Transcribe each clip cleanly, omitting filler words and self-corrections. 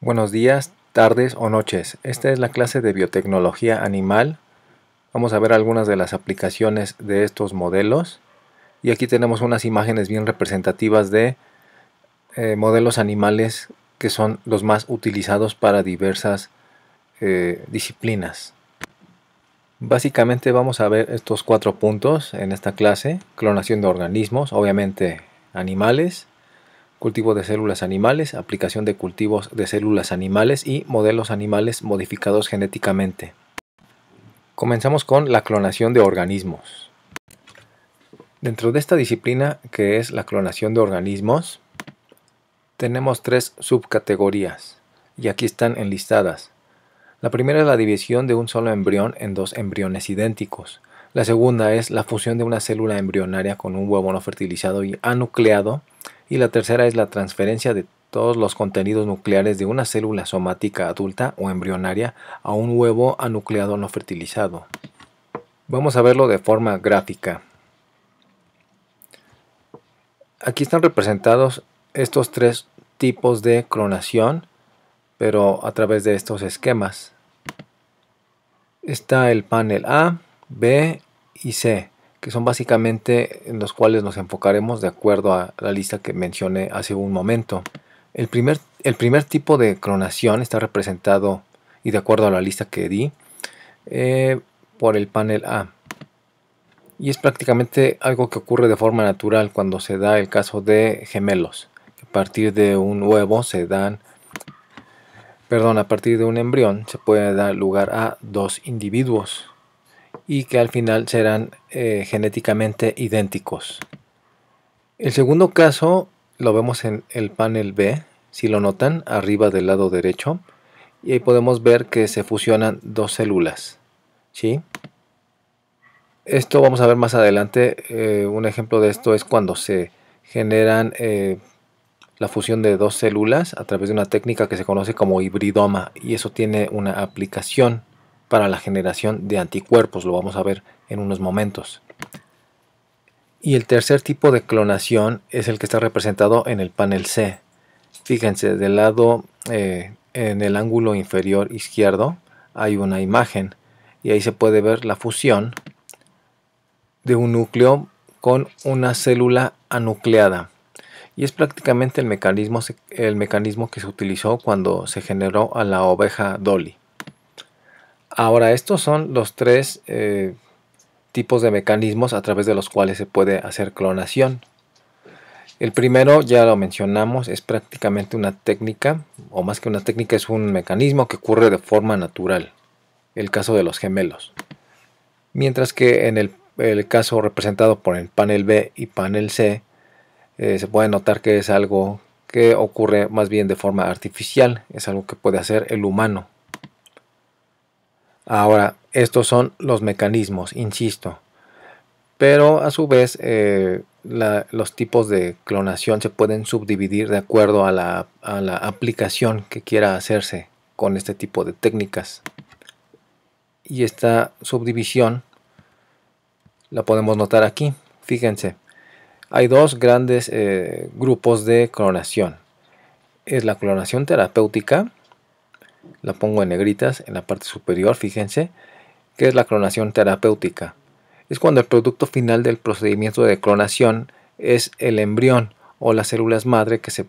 Buenos días, tardes o noches. Esta es la clase de biotecnología animal. Vamos a ver algunas de las aplicaciones de estos modelos. Y aquí tenemos unas imágenes bien representativas de modelos animales que son los más utilizados para diversas disciplinas. Básicamente vamos a ver estos 4 puntos en esta clase: clonación de organismos, obviamente animales, cultivo de células animales, aplicación de cultivos de células animales y modelos animales modificados genéticamente. Comenzamos con la clonación de organismos. Dentro de esta disciplina, que es la clonación de organismos, tenemos 3 subcategorías y aquí están enlistadas. La primera es la división de un solo embrión en 2 embriones idénticos. La segunda es la fusión de una célula embrionaria con un huevo no fertilizado y anucleado. Y la tercera es la transferencia de todos los contenidos nucleares de una célula somática adulta o embrionaria a un huevo anucleado no fertilizado. Vamos a verlo de forma gráfica. Aquí están representados estos 3 tipos de clonación, pero a través de estos esquemas. Está el panel A, B y C, que son básicamente en los cuales nos enfocaremos de acuerdo a la lista que mencioné hace un momento. El primer tipo de clonación está representado, y de acuerdo a la lista que di, por el panel A. Y es prácticamente algo que ocurre de forma natural cuando se da el caso de gemelos. A partir de un huevo a partir de un embrión se puede dar lugar a 2 individuos y que al final serán genéticamente idénticos. El segundo caso lo vemos en el panel B, si lo notan, arriba del lado derecho, y ahí podemos ver que se fusionan 2 células, ¿sí? Esto vamos a ver más adelante. Un ejemplo de esto es cuando se generan la fusión de 2 células a través de una técnica que se conoce como hibridoma, y eso tiene una aplicación para la generación de anticuerpos. Lo vamos a ver en unos momentos. Y el tercer tipo de clonación es el que está representado en el panel C. Fíjense, del lado en el ángulo inferior izquierdo hay una imagen y ahí se puede ver la fusión de un núcleo con una célula anucleada. Y es prácticamente el mecanismo que se utilizó cuando se generó a la oveja Dolly. Ahora, estos son los 3 tipos de mecanismos a través de los cuales se puede hacer clonación. El primero, ya lo mencionamos, es prácticamente una técnica, o más que una técnica, es un mecanismo que ocurre de forma natural, el caso de los gemelos. Mientras que en el caso representado por el panel B y panel C, se puede notar que es algo que ocurre más bien de forma artificial, es algo que puede hacer el humano. Ahora, estos son los mecanismos, insisto, pero a su vez los tipos de clonación se pueden subdividir de acuerdo a la aplicación que quiera hacerse con este tipo de técnicas. Y esta subdivisión la podemos notar aquí. Fíjense, hay 2 grandes grupos de clonación. Es la clonación terapéutica, la pongo en negritas en la parte superior. Fíjense que es la clonación terapéutica. Es cuando el producto final del procedimiento de clonación es el embrión o las células madre que se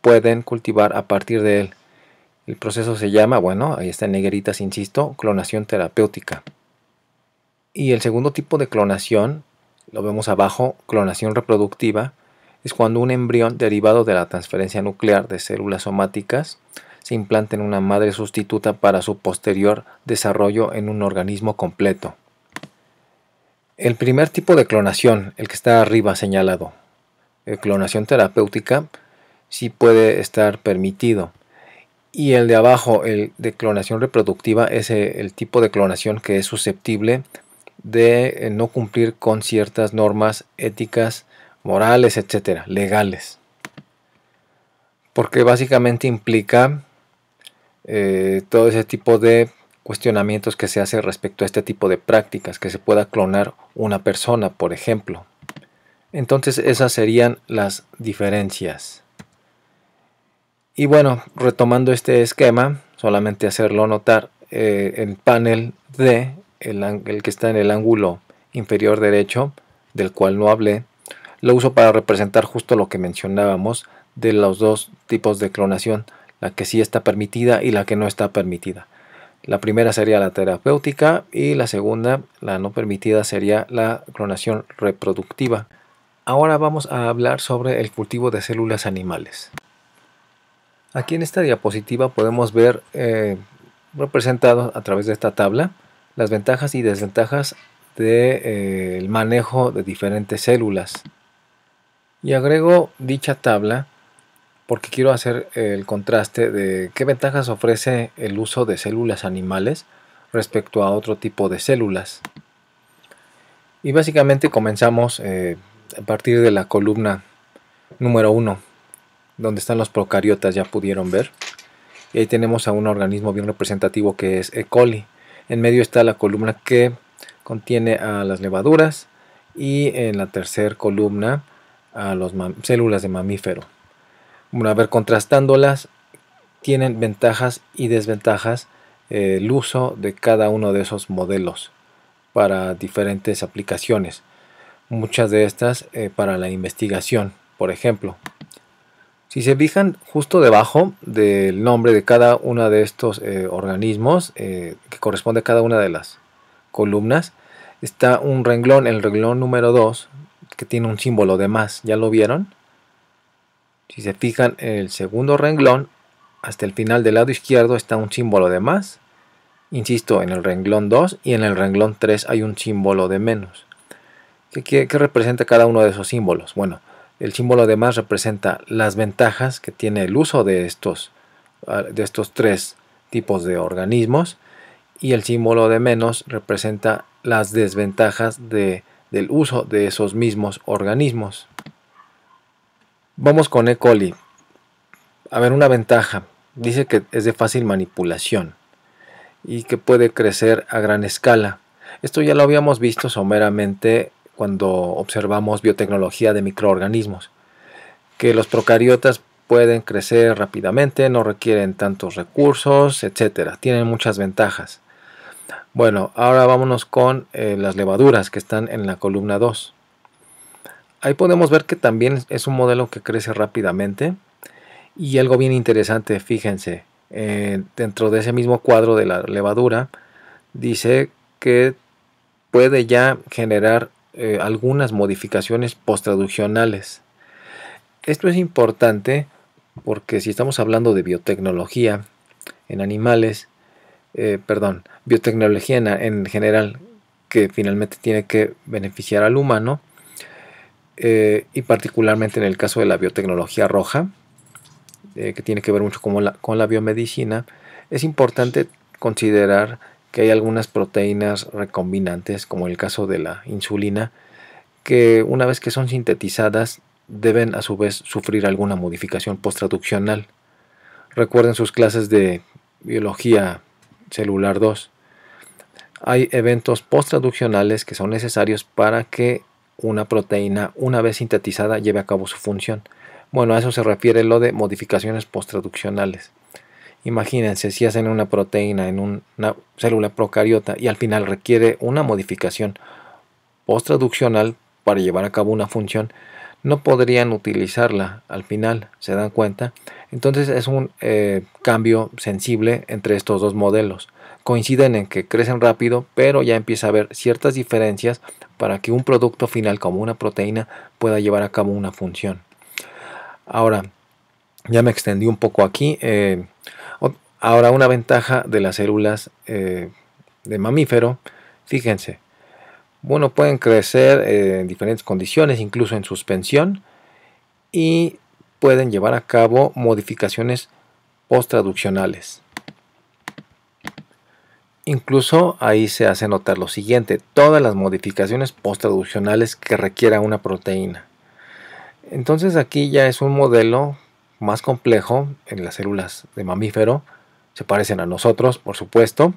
pueden cultivar a partir de él. El proceso se llama, bueno, ahí está en negritas, insisto, clonación terapéutica. Y el segundo tipo de clonación, lo vemos abajo, clonación reproductiva, es cuando un embrión derivado de la transferencia nuclear de células somáticas se implanta en una madre sustituta para su posterior desarrollo en un organismo completo. El primer tipo de clonación, el que está arriba señalado, clonación terapéutica, sí puede estar permitido. Y el de abajo, el de clonación reproductiva, es el tipo de clonación que es susceptible de no cumplir con ciertas normas éticas, morales, etcétera, legales. Porque básicamente implica todo ese tipo de cuestionamientos que se hace respecto a este tipo de prácticas, que se pueda clonar una persona, por ejemplo. Entonces esas serían las diferencias. Y bueno, retomando este esquema, solamente hacerlo notar, el panel D, el que está en el ángulo inferior derecho, del cual no hablé, lo uso para representar justo lo que mencionábamos de los dos tipos de clonación, la que sí está permitida y la que no está permitida. La primera sería la terapéutica y la segunda, la no permitida, sería la clonación reproductiva. Ahora vamos a hablar sobre el cultivo de células animales. Aquí en esta diapositiva podemos ver representados a través de esta tabla las ventajas y desventajas del manejo de diferentes células. Y agrego dicha tabla porque quiero hacer el contraste de qué ventajas ofrece el uso de células animales respecto a otro tipo de células. Y básicamente comenzamos a partir de la columna número 1, donde están los procariotas, ya pudieron ver. Y ahí tenemos a un organismo bien representativo que es E. coli. En medio está la columna que contiene a las levaduras y en la tercera columna a las células de mamífero. Bueno, a ver, contrastándolas, tienen ventajas y desventajas el uso de cada uno de esos modelos para diferentes aplicaciones. Muchas de estas para la investigación, por ejemplo. Si se fijan justo debajo del nombre de cada uno de estos organismos, que corresponde a cada una de las columnas, está un renglón, el renglón número 2, que tiene un símbolo de más. ¿Ya lo vieron? Si se fijan, en el segundo renglón, hasta el final del lado izquierdo está un símbolo de más. Insisto, en el renglón 2 y en el renglón 3 hay un símbolo de menos. ¿Qué representa cada uno de esos símbolos? Bueno, el símbolo de más representa las ventajas que tiene el uso de estos tres tipos de organismos, y el símbolo de menos representa las desventajas del uso de esos mismos organismos. Vamos con E. coli. A ver, una ventaja. Dice que es de fácil manipulación y que puede crecer a gran escala. Esto ya lo habíamos visto someramente cuando observamos biotecnología de microorganismos, que los procariotas pueden crecer rápidamente, no requieren tantos recursos, etcétera. Tienen muchas ventajas. Bueno, ahora vámonos con las levaduras que están en la columna 2. Ahí podemos ver que también es un modelo que crece rápidamente. Y algo bien interesante, fíjense, dentro de ese mismo cuadro de la levadura, dice que puede ya generar algunas modificaciones posttraduccionales. Esto es importante porque si estamos hablando de biotecnología en animales, biotecnología en general, que finalmente tiene que beneficiar al humano, y particularmente en el caso de la biotecnología roja, que tiene que ver mucho con la biomedicina, es importante considerar que hay algunas proteínas recombinantes, como el caso de la insulina, que una vez que son sintetizadas deben a su vez sufrir alguna modificación posttraduccional. Recuerden sus clases de biología celular 2. Hay eventos posttraduccionales que son necesarios para que una proteína, una vez sintetizada, lleve a cabo su función. Bueno, a eso se refiere lo de modificaciones posttraduccionales. Imagínense si hacen una proteína en una célula procariota y al final requiere una modificación posttraduccional para llevar a cabo una función, no podrían utilizarla al final, ¿se dan cuenta? Entonces es un cambio sensible entre estos dos modelos. Coinciden en que crecen rápido, pero ya empieza a haber ciertas diferencias para que un producto final como una proteína pueda llevar a cabo una función. Ahora, ya me extendí un poco aquí. Ahora, una ventaja de las células de mamífero, fíjense, bueno, pueden crecer en diferentes condiciones, incluso en suspensión, y pueden llevar a cabo modificaciones posttraduccionales. Incluso ahí se hace notar lo siguiente: todas las modificaciones posttraduccionales que requiera una proteína. Entonces aquí ya es un modelo más complejo. En las células de mamífero se parecen a nosotros, por supuesto,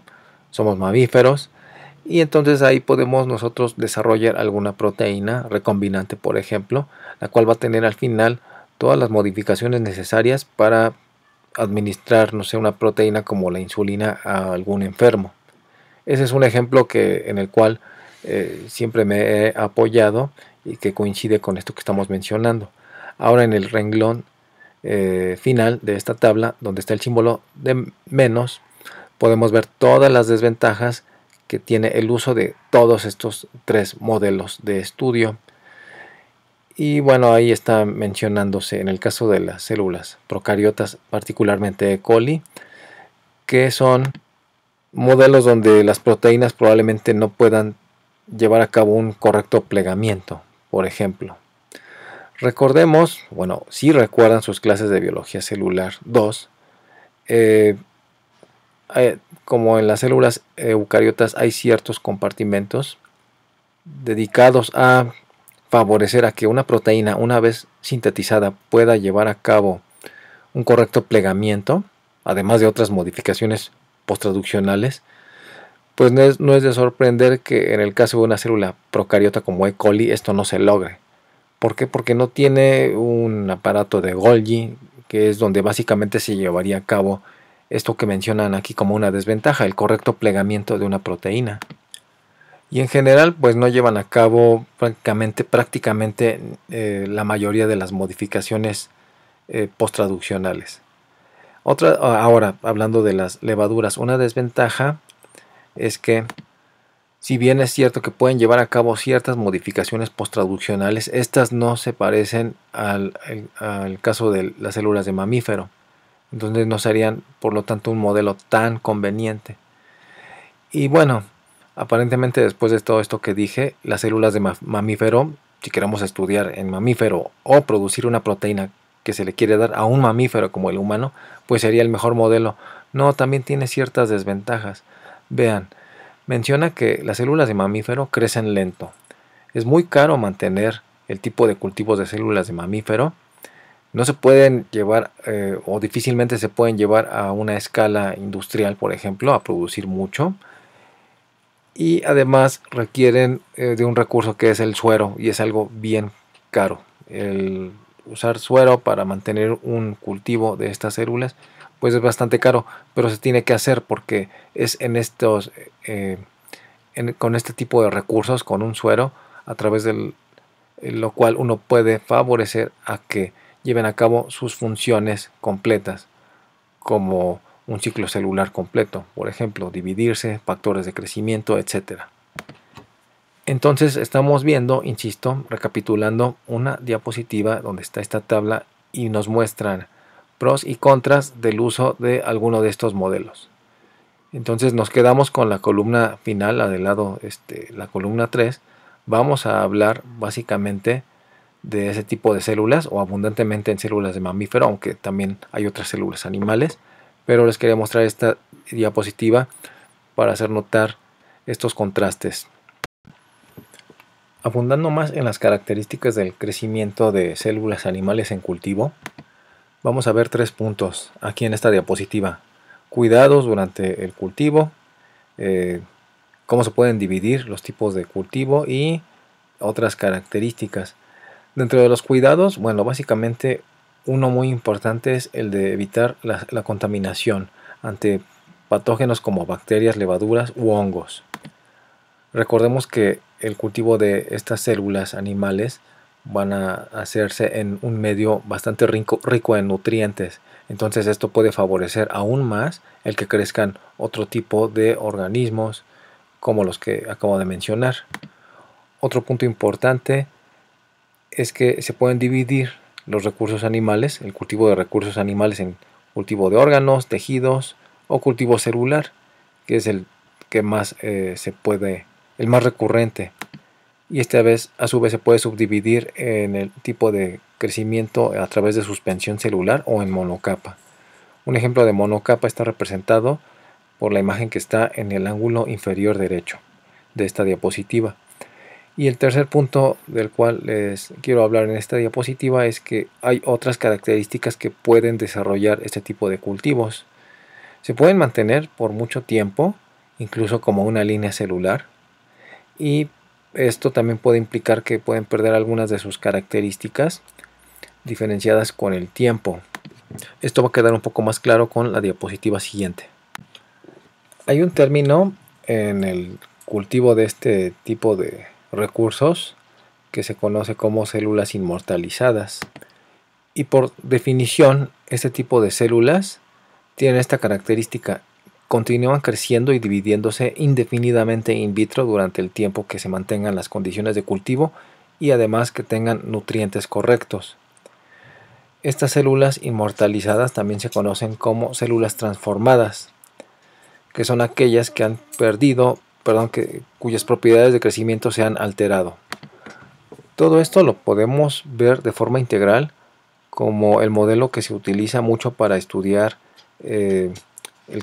somos mamíferos, y entonces ahí podemos nosotros desarrollar alguna proteína recombinante, por ejemplo, la cual va a tener al final todas las modificaciones necesarias para administrar, no sé, una proteína como la insulina a algún enfermo. Ese es un ejemplo en el cual siempre me he apoyado y que coincide con esto que estamos mencionando. Ahora en el renglón final de esta tabla, donde está el símbolo de menos, podemos ver todas las desventajas que tiene el uso de todos estos tres modelos de estudio. Y bueno, ahí está mencionándose en el caso de las células procariotas, particularmente E. coli, que son modelos donde las proteínas probablemente no puedan llevar a cabo un correcto plegamiento, por ejemplo. Recordemos, bueno, si recuerdan sus clases de biología celular 2, como en las células eucariotas hay ciertos compartimentos dedicados a favorecer a que una proteína, una vez sintetizada, pueda llevar a cabo un correcto plegamiento, además de otras modificaciones posttraduccionales. Pues no es de sorprender que en el caso de una célula procariota como E. coli esto no se logre. ¿Por qué? Porque no tiene un aparato de Golgi, que es donde básicamente se llevaría a cabo esto que mencionan aquí como una desventaja, el correcto plegamiento de una proteína. Y en general, pues no llevan a cabo prácticamente la mayoría de las modificaciones posttraduccionales. Ahora, hablando de las levaduras, una desventaja es que, si bien es cierto que pueden llevar a cabo ciertas modificaciones posttraduccionales, estas no se parecen al caso de las células de mamífero. Entonces no serían, por lo tanto, un modelo tan conveniente. Y bueno, aparentemente después de todo esto que dije, las células de mamífero, si queremos estudiar en mamífero o producir una proteína que se le quiere dar a un mamífero como el humano, pues sería el mejor modelo. No, también tiene ciertas desventajas. Vean, menciona que las células de mamífero crecen lento. Es muy caro mantener el tipo de cultivos de células de mamífero. No se pueden llevar o difícilmente se pueden llevar a una escala industrial, por ejemplo, a producir mucho. Y además requieren de un recurso que es el suero, y es algo bien caro. El usar suero para mantener un cultivo de estas células pues es bastante caro, pero se tiene que hacer porque es en estos con este tipo de recursos, con un suero, a través de lo cual uno puede favorecer a que lleven a cabo sus funciones completas, como un ciclo celular completo, por ejemplo, dividirse, factores de crecimiento, etc. Entonces estamos viendo, insisto, recapitulando una diapositiva donde está esta tabla y nos muestran pros y contras del uso de alguno de estos modelos. Entonces nos quedamos con la columna final, la del lado, la columna 3. Vamos a hablar básicamente de ese tipo de células, o abundantemente en células de mamífero, aunque también hay otras células animales, pero les quería mostrar esta diapositiva para hacer notar estos contrastes. Abundando más en las características del crecimiento de células animales en cultivo, vamos a ver 3 puntos aquí en esta diapositiva. Cuidados durante el cultivo, cómo se pueden dividir los tipos de cultivo y otras características. Dentro de los cuidados, bueno, básicamente uno muy importante es el de evitar la contaminación ante patógenos como bacterias, levaduras u hongos. Recordemos que el cultivo de estas células animales van a hacerse en un medio bastante rico en nutrientes. Entonces esto puede favorecer aún más el que crezcan otro tipo de organismos como los que acabo de mencionar. Otro punto importante es que se pueden dividir los recursos animales, el cultivo de recursos animales, en cultivo de órganos, tejidos o cultivo celular, que es el que más el más recurrente. Y a su vez se puede subdividir en el tipo de crecimiento a través de suspensión celular o en monocapa. Un ejemplo de monocapa está representado por la imagen que está en el ángulo inferior derecho de esta diapositiva. Y el tercer punto del cual les quiero hablar en esta diapositiva es que hay otras características que pueden desarrollar este tipo de cultivos. Se pueden mantener por mucho tiempo, incluso como una línea celular, y esto también puede implicar que pueden perder algunas de sus características diferenciadas con el tiempo. Esto va a quedar un poco más claro con la diapositiva siguiente. Hay un término en el cultivo de este tipo de recursos que se conoce como células inmortalizadas. Y por definición, este tipo de células tienen esta característica: continúan creciendo y dividiéndose indefinidamente in vitro durante el tiempo que se mantengan las condiciones de cultivo y además que tengan nutrientes correctos. Estas células inmortalizadas también se conocen como células transformadas, que son aquellas que han cuyas propiedades de crecimiento se han alterado. Todo esto lo podemos ver de forma integral como el modelo que se utiliza mucho para estudiar el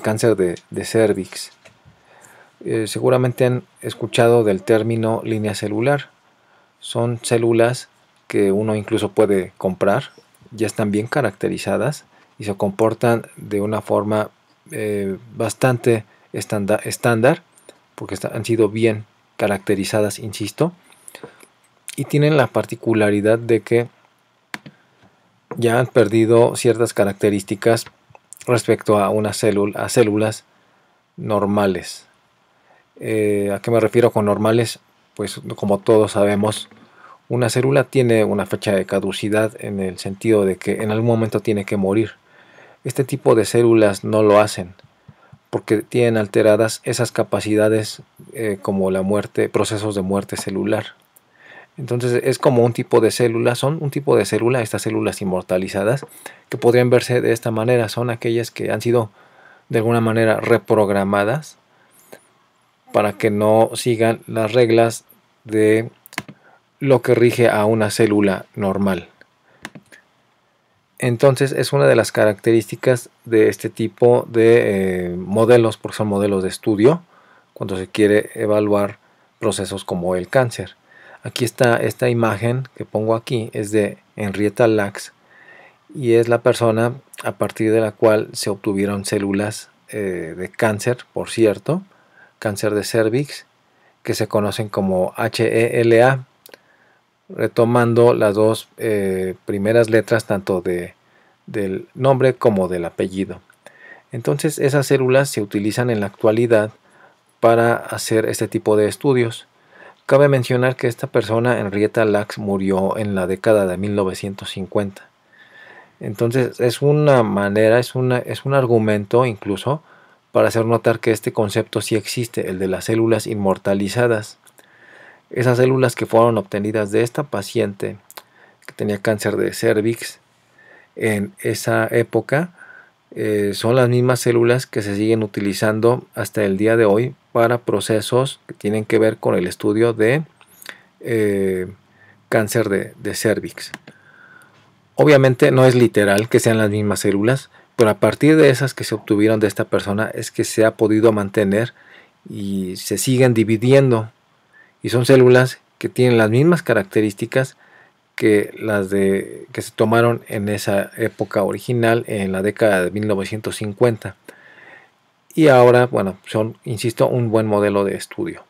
cáncer de cérvix. Seguramente han escuchado del término línea celular. Son células que uno incluso puede comprar, ya están bien caracterizadas y se comportan de una forma bastante estándar, porque han sido bien caracterizadas, insisto, y tienen la particularidad de que ya han perdido ciertas características respecto a a células normales. ¿A qué me refiero con normales? Pues como todos sabemos, una célula tiene una fecha de caducidad en el sentido de que en algún momento tiene que morir. Este tipo de células no lo hacen porque tienen alteradas esas capacidades como la muerte, procesos de muerte celular. Entonces es como un tipo de célula, son un tipo de célula, estas células inmortalizadas, que podrían verse de esta manera. Son aquellas que han sido de alguna manera reprogramadas para que no sigan las reglas de lo que rige a una célula normal. Entonces es una de las características de este tipo de modelos, porque son modelos de estudio, cuando se quiere evaluar procesos como el cáncer. Aquí está esta imagen que pongo aquí, es de Henrietta Lacks, y es la persona a partir de la cual se obtuvieron células de cáncer, por cierto, cáncer de cérvix, que se conocen como HELA, retomando las dos primeras letras tanto del nombre como del apellido. Entonces esas células se utilizan en la actualidad para hacer este tipo de estudios. Cabe mencionar que esta persona, Henrietta Lacks, murió en la década de 1950. Entonces es una manera, es un argumento incluso para hacer notar que este concepto sí existe, el de las células inmortalizadas. Esas células que fueron obtenidas de esta paciente que tenía cáncer de cérvix en esa época son las mismas células que se siguen utilizando hasta el día de hoy para procesos que tienen que ver con el estudio de cáncer de cérvix. Obviamente no es literal que sean las mismas células, pero a partir de esas que se obtuvieron de esta persona es que se ha podido mantener y se siguen dividiendo. Y son células que tienen las mismas características que las que se tomaron en esa época original, en la década de 1950. Y ahora, bueno, son, insisto, un buen modelo de estudio.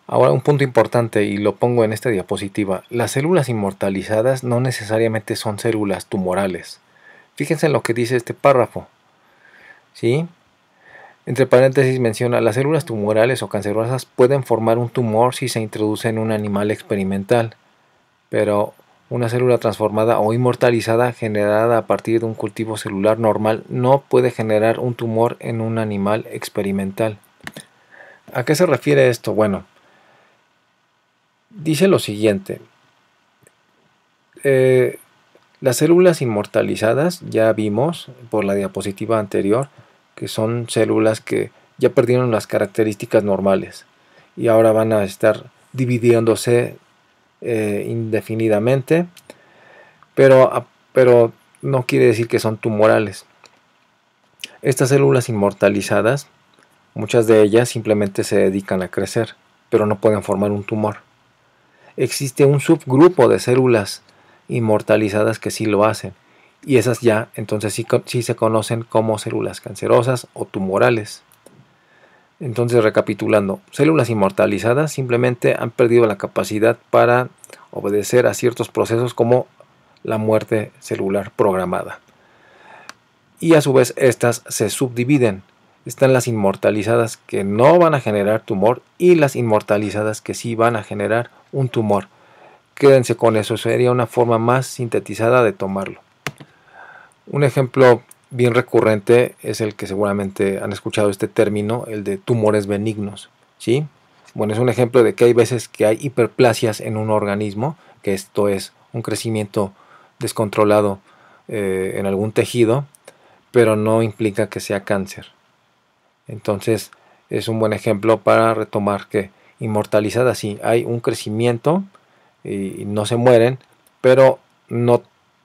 Ahora un punto importante, y lo pongo en esta diapositiva: las células inmortalizadas no necesariamente son células tumorales. Fíjense en lo que dice este párrafo, ¿sí? Entre paréntesis menciona: las células tumorales o cancerosas pueden formar un tumor si se introduce en un animal experimental, pero una célula transformada o inmortalizada generada a partir de un cultivo celular normal no puede generar un tumor en un animal experimental. ¿A qué se refiere esto? Bueno, dice lo siguiente: las células inmortalizadas, ya vimos por la diapositiva anterior, que son células que ya perdieron las características normales y ahora van a estar dividiéndose indefinidamente, pero no quiere decir que son tumorales. Estas células inmortalizadas, muchas de ellas simplemente se dedican a crecer, pero no pueden formar un tumor. Existe un subgrupo de células inmortalizadas que sí lo hacen, y esas ya entonces sí se conocen como células cancerosas o tumorales. Entonces, recapitulando, células inmortalizadas simplemente han perdido la capacidad para obedecer a ciertos procesos como la muerte celular programada. y a su vez estas se subdividen. Están las inmortalizadas que no van a generar tumor y las inmortalizadas que sí van a generar un tumor. Quédense con eso, sería una forma más sintetizada de tomarlo. Un ejemplo bien recurrente es el que seguramente han escuchado este término, el de tumores benignos, ¿sí? Bueno, es un ejemplo de que hay veces que hay hiperplasias en un organismo, que esto es un crecimiento descontrolado en algún tejido, pero no implica que sea cáncer. Entonces es un buen ejemplo para retomar que inmortalizadas sí hay un crecimiento y no se mueren, pero no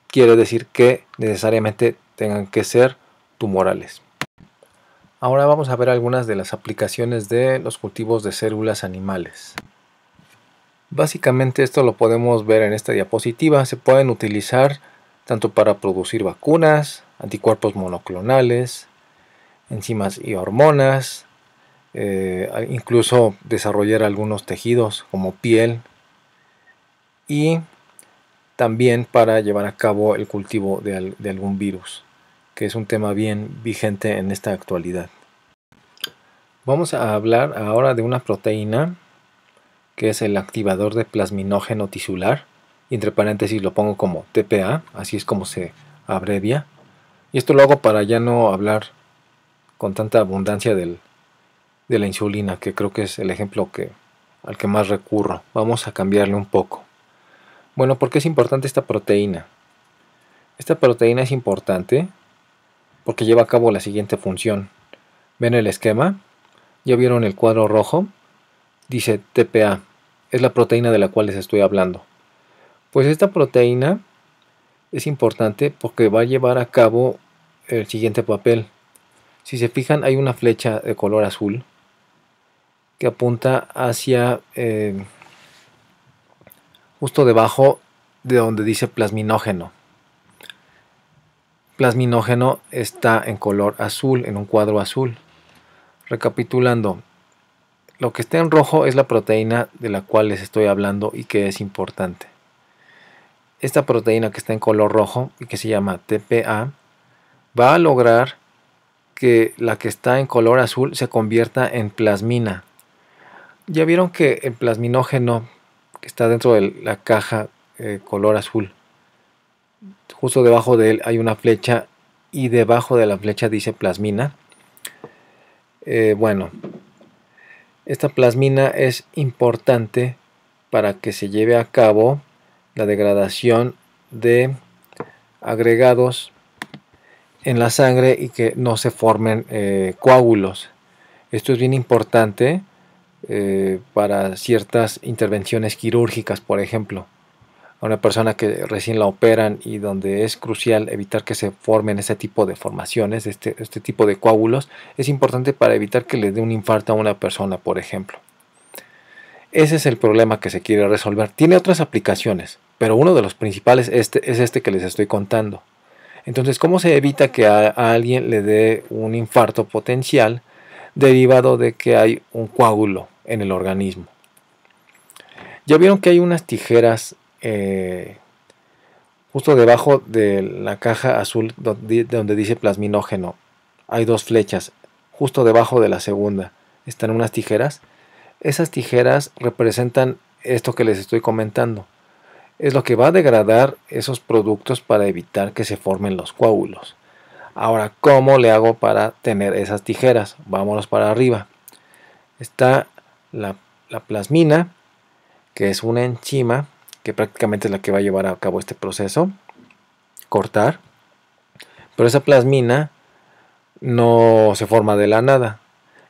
quiere decir que necesariamente tengan que ser tumorales. Ahora vamos a ver algunas de las aplicaciones de los cultivos de células animales. Básicamente esto lo podemos ver en esta diapositiva. Se pueden utilizar tanto para producir vacunas, anticuerpos monoclonales, enzimas y hormonas, incluso desarrollar algunos tejidos como piel, y también para llevar a cabo el cultivo de algún virus, que es un tema bien vigente en esta actualidad. Vamos a hablar ahora de una proteína que es el activador de plasminógeno tisular, y entre paréntesis lo pongo como TPA, así es como se abrevia, y esto lo hago para ya no hablar con tanta abundancia de la insulina, que creo que es el ejemplo al que más recurro. Vamos a cambiarle un poco. Bueno, ¿por qué es importante esta proteína? Esta proteína es importante porque lleva a cabo la siguiente función. ¿Ven el esquema? ¿Ya vieron el cuadro rojo? Dice TPA, es la proteína de la cual les estoy hablando. Pues esta proteína es importante porque va a llevar a cabo el siguiente papel. Si se fijan, hay una flecha de color azul que apunta hacia justo debajo de donde dice plasminógeno. Plasminógeno está en color azul, en un cuadro azul. Recapitulando, lo que está en rojo es la proteína de la cual les estoy hablando y que es importante. Esta proteína que está en color rojo y que se llama TPA va a lograr que la que está en color azul se convierta en plasmina. Ya vieron que el plasminógeno que está dentro de la caja color azul, justo debajo de él hay una flecha y debajo de la flecha dice plasmina. Bueno, esta plasmina es importante para que se lleve a cabo la degradación de agregados en la sangre y que no se formen coágulos. Esto es bien importante para ciertas intervenciones quirúrgicas, por ejemplo. A una persona que recién la operan y donde es crucial evitar que se formen ese tipo de formaciones, este tipo de coágulos, es importante para evitar que le dé un infarto a una persona, por ejemplo. Ese es el problema que se quiere resolver. Tiene otras aplicaciones, pero uno de los principales es este que les estoy contando. Entonces, ¿cómo se evita que a alguien le dé un infarto potencial derivado de que hay un coágulo en el organismo? Ya vieron que hay unas tijeras justo debajo de la caja azul donde dice plasminógeno. Hay dos flechas. Justo debajo de la segunda están unas tijeras. Esas tijeras representan esto que les estoy comentando. Es lo que va a degradar esos productos para evitar que se formen los coágulos. Ahora, ¿cómo le hago para tener esas tijeras? Vámonos para arriba. Está la plasmina, que es una enzima que prácticamente es la que va a llevar a cabo este proceso, cortar. Pero esa plasmina no se forma de la nada.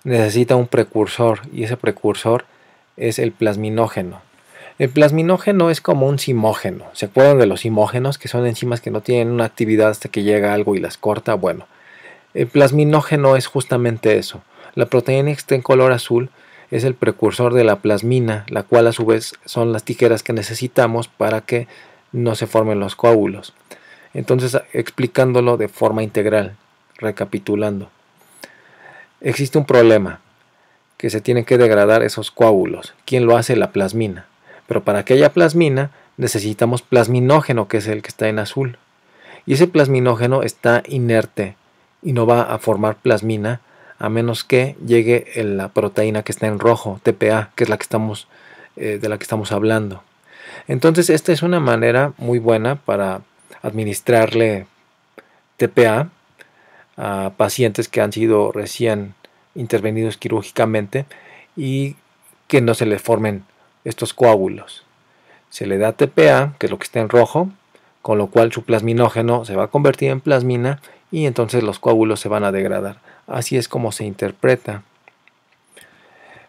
Necesita un precursor y ese precursor es el plasminógeno. El plasminógeno es como un zimógeno. ¿Se acuerdan de los zimógenos, que son enzimas que no tienen una actividad hasta que llega algo y las corta? Bueno, el plasminógeno es justamente eso. La proteína que está en color azul es el precursor de la plasmina, la cual a su vez son las tijeras que necesitamos para que no se formen los coágulos. Entonces, explicándolo de forma integral, recapitulando, existe un problema, que se tienen que degradar esos coágulos. ¿Quién lo hace? La plasmina. Pero para que haya plasmina necesitamos plasminógeno, que es el que está en azul. Y ese plasminógeno está inerte, y no va a formar plasmina a menos que llegue la proteína que está en rojo, TPA, que es la que de la que estamos hablando. Entonces esta es una manera muy buena para administrarle TPA a pacientes que han sido recién intervenidos quirúrgicamente y que no se le formen estos coágulos. Se le da TPA, que es lo que está en rojo, con lo cual su plasminógeno se va a convertir en plasmina y entonces los coágulos se van a degradar. Así es como se interpreta.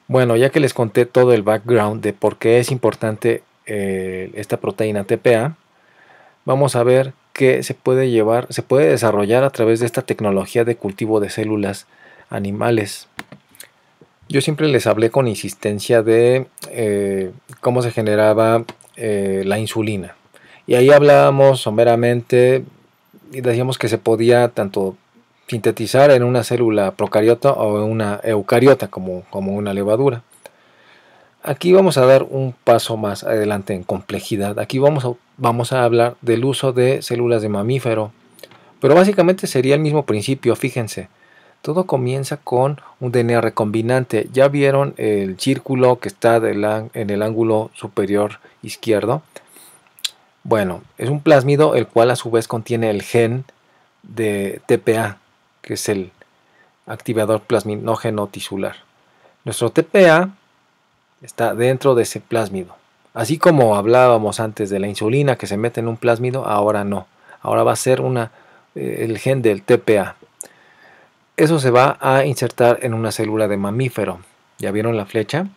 Bueno, ya que les conté todo el background de por qué es importante esta proteína TPA, vamos a ver que se puede desarrollar a través de esta tecnología de cultivo de células animales. Yo siempre les hablé con insistencia de cómo se generaba la insulina. Y ahí hablábamos someramente y decíamos que se podía tanto sintetizar en una célula procariota o en una eucariota como una levadura. Aquí vamos a dar un paso más adelante en complejidad. Aquí vamos a hablar del uso de células de mamífero. Pero básicamente sería el mismo principio, fíjense. Todo comienza con un DNA recombinante. ¿Ya vieron el círculo que está en el ángulo superior izquierdo? Bueno, es un plásmido el cual a su vez contiene el gen de TPA, que es el activador plasminógeno tisular. Nuestro TPA está dentro de ese plásmido. Así como hablábamos antes de la insulina que se mete en un plásmido, ahora no. Ahora va a ser el gen del TPA. Eso se va a insertar en una célula de mamífero. ¿Ya vieron la flecha?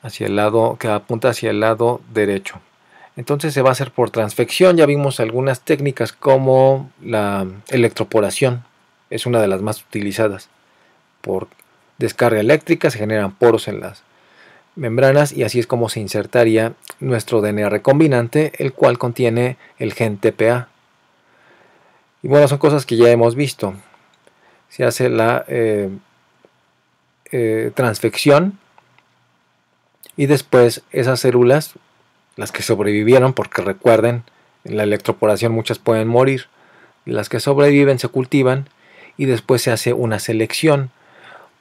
Hacia el lado, que apunta hacia el lado derecho. Entonces se va a hacer por transfección. Ya vimos algunas técnicas como la electroporación. Es una de las más utilizadas. Por descarga eléctrica se generan poros en las membranas y así es como se insertaría nuestro DNA recombinante, el cual contiene el gen TPA. Y bueno, son cosas que ya hemos visto. Se hace la transfección y después esas células, las que sobrevivieron, porque recuerden, en la electroporación muchas pueden morir, las que sobreviven se cultivan y después se hace una selección,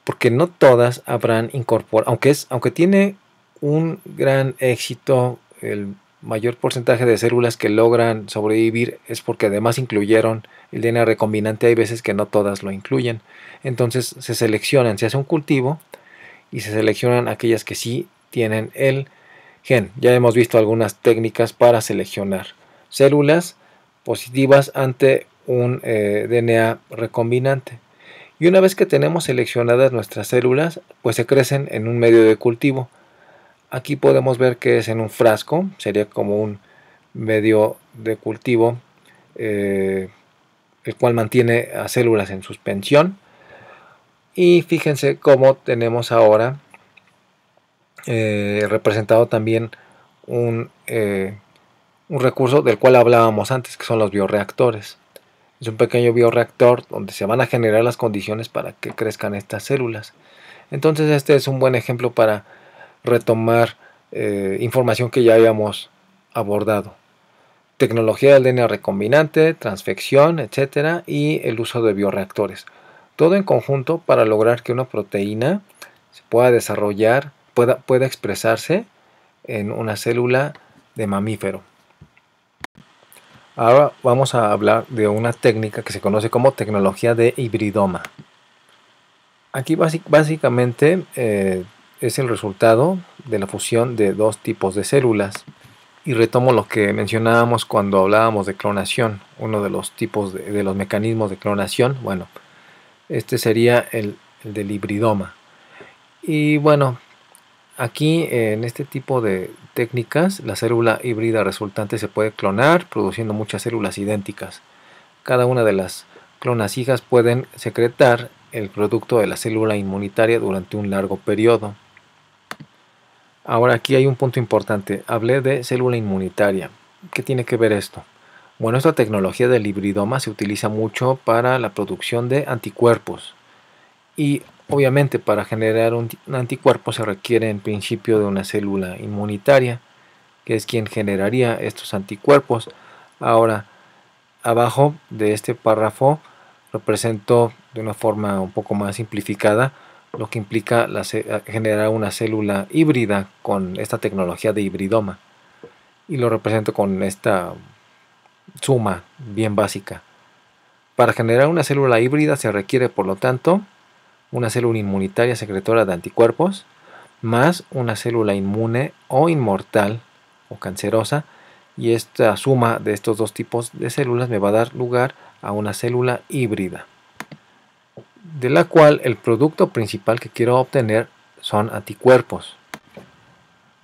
porque no todas habrán incorporado, aunque tiene un gran éxito, el mayor porcentaje de células que logran sobrevivir es porque además incluyeron el DNA recombinante. Hay veces que no todas lo incluyen, entonces se seleccionan, se hace un cultivo y se seleccionan aquellas que sí tienen el gen. Ya hemos visto algunas técnicas para seleccionar células positivas ante un DNA recombinante. Y una vez que tenemos seleccionadas nuestras células, pues se crecen en un medio de cultivo. Aquí podemos ver que es en un frasco, sería como un medio de cultivo, el cual mantiene a células en suspensión. Y fíjense cómo tenemos ahora representado también un recurso del cual hablábamos antes, que son los bioreactores. Es un pequeño bioreactor donde se van a generar las condiciones para que crezcan estas células. Entonces este es un buen ejemplo para retomar información que ya habíamos abordado. Tecnología del DNA recombinante, transfección, etcétera, y el uso de bioreactores. Todo en conjunto para lograr que una proteína se pueda desarrollar, pueda expresarse en una célula de mamífero. Ahora vamos a hablar de una técnica que se conoce como tecnología de hibridoma. Aquí básicamente es el resultado de la fusión de dos tipos de células. Y retomo lo que mencionábamos cuando hablábamos de clonación, uno de los tipos de los mecanismos de clonación. Bueno, este sería el del hibridoma. Y bueno, aquí en este tipo de técnicas, la célula híbrida resultante se puede clonar, produciendo muchas células idénticas. Cada una de las clonas hijas pueden secretar el producto de la célula inmunitaria durante un largo periodo. Ahora aquí hay un punto importante. Hablé de célula inmunitaria. ¿Qué tiene que ver esto? Bueno, esta tecnología del hibridoma se utiliza mucho para la producción de anticuerpos. Y obviamente para generar un anticuerpo se requiere en principio de una célula inmunitaria, que es quien generaría estos anticuerpos. Ahora, abajo de este párrafo represento de una forma un poco más simplificada lo que implica generar una célula híbrida con esta tecnología de hibridoma. Y lo represento con esta suma bien básica. Para generar una célula híbrida se requiere, por lo tanto, una célula inmunitaria secretora de anticuerpos, más una célula inmune o inmortal o cancerosa, y esta suma de estos dos tipos de células me va a dar lugar a una célula híbrida, de la cual el producto principal que quiero obtener son anticuerpos.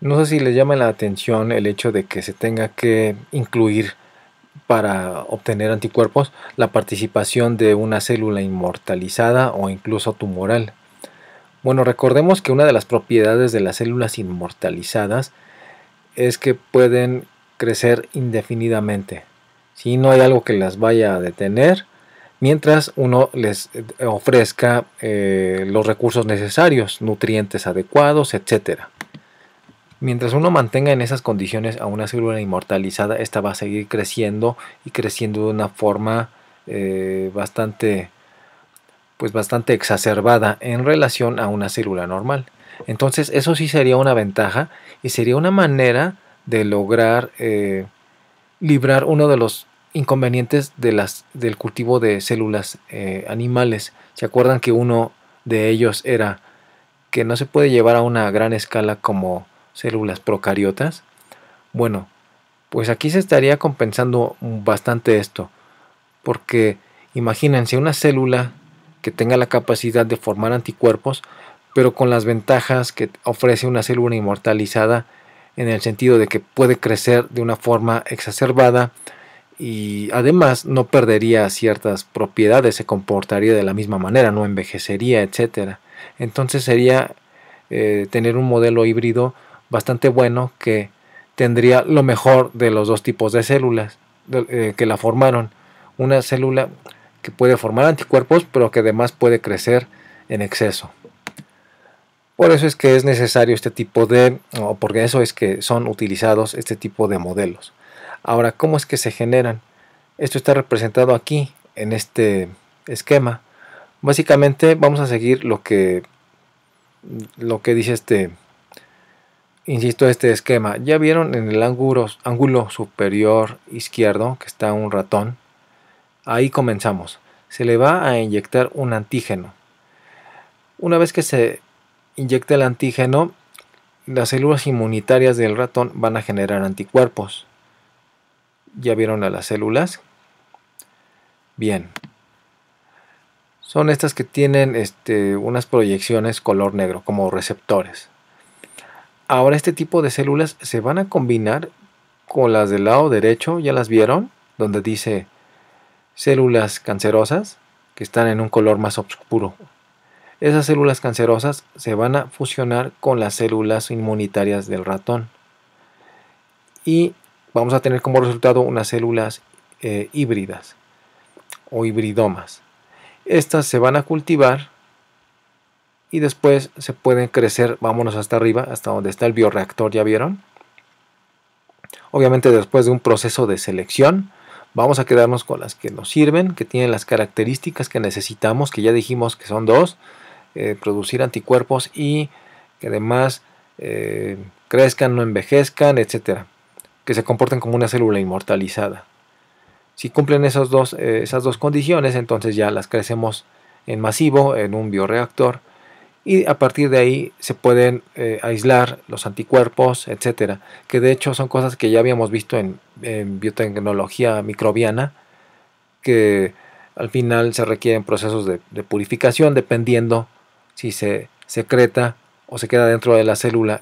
No sé si les llama la atención el hecho de que se tenga que incluir para obtener anticuerpos la participación de una célula inmortalizada o incluso tumoral. Bueno, recordemos que una de las propiedades de las células inmortalizadas es que pueden crecer indefinidamente. Si no hay algo que las vaya a detener, mientras uno les ofrezca los recursos necesarios, nutrientes adecuados, etc. Mientras uno mantenga en esas condiciones a una célula inmortalizada, esta va a seguir creciendo y creciendo de una forma bastante exacerbada en relación a una célula normal. Entonces eso sí sería una ventaja y sería una manera de lograr librar uno de los inconvenientes del cultivo de células animales. ¿Se acuerdan que uno de ellos era que no se puede llevar a una gran escala como células procariotas? Bueno, pues aquí se estaría compensando bastante esto, porque imagínense una célula que tenga la capacidad de formar anticuerpos, pero con las ventajas que ofrece una célula inmortalizada, en el sentido de que puede crecer de una forma exacerbada y además no perdería ciertas propiedades, se comportaría de la misma manera, no envejecería, etcétera. Entonces sería tener un modelo híbrido bastante bueno que tendría lo mejor de los dos tipos de células que la formaron. Una célula que puede formar anticuerpos, pero que además puede crecer en exceso. Por eso es que es necesario o porque eso es que son utilizados este tipo de modelos. Ahora, ¿cómo es que se generan? Esto está representado aquí en este esquema. Básicamente vamos a seguir lo que dice este esquema. Ya vieron en el ángulo superior izquierdo que está un ratón. Ahí comenzamos. Se le va a inyectar un antígeno. Una vez que se inyecta el antígeno, las células inmunitarias del ratón van a generar anticuerpos. ¿Ya vieron a las células? Bien. Son estas que tienen unas proyecciones color negro como receptores. Ahora este tipo de células se van a combinar con las del lado derecho, ¿ya las vieron? Donde dice células cancerosas, que están en un color más oscuro. Esas células cancerosas se van a fusionar con las células inmunitarias del ratón. Y vamos a tener como resultado unas células híbridas o hibridomas. Estas se van a cultivar y después se pueden crecer, vámonos hasta arriba, hasta donde está el bioreactor, ¿ya vieron? Obviamente después de un proceso de selección, vamos a quedarnos con las que nos sirven, que tienen las características que necesitamos, que ya dijimos que son dos, producir anticuerpos y que además crezcan, no envejezcan, etcétera, que se comporten como una célula inmortalizada. Si cumplen esas dos condiciones, entonces ya las crecemos en masivo, en un bioreactor, y a partir de ahí se pueden aislar los anticuerpos, etcétera, que de hecho son cosas que ya habíamos visto en biotecnología microbiana, que al final se requieren procesos de purificación dependiendo si se secreta o se queda dentro de la célula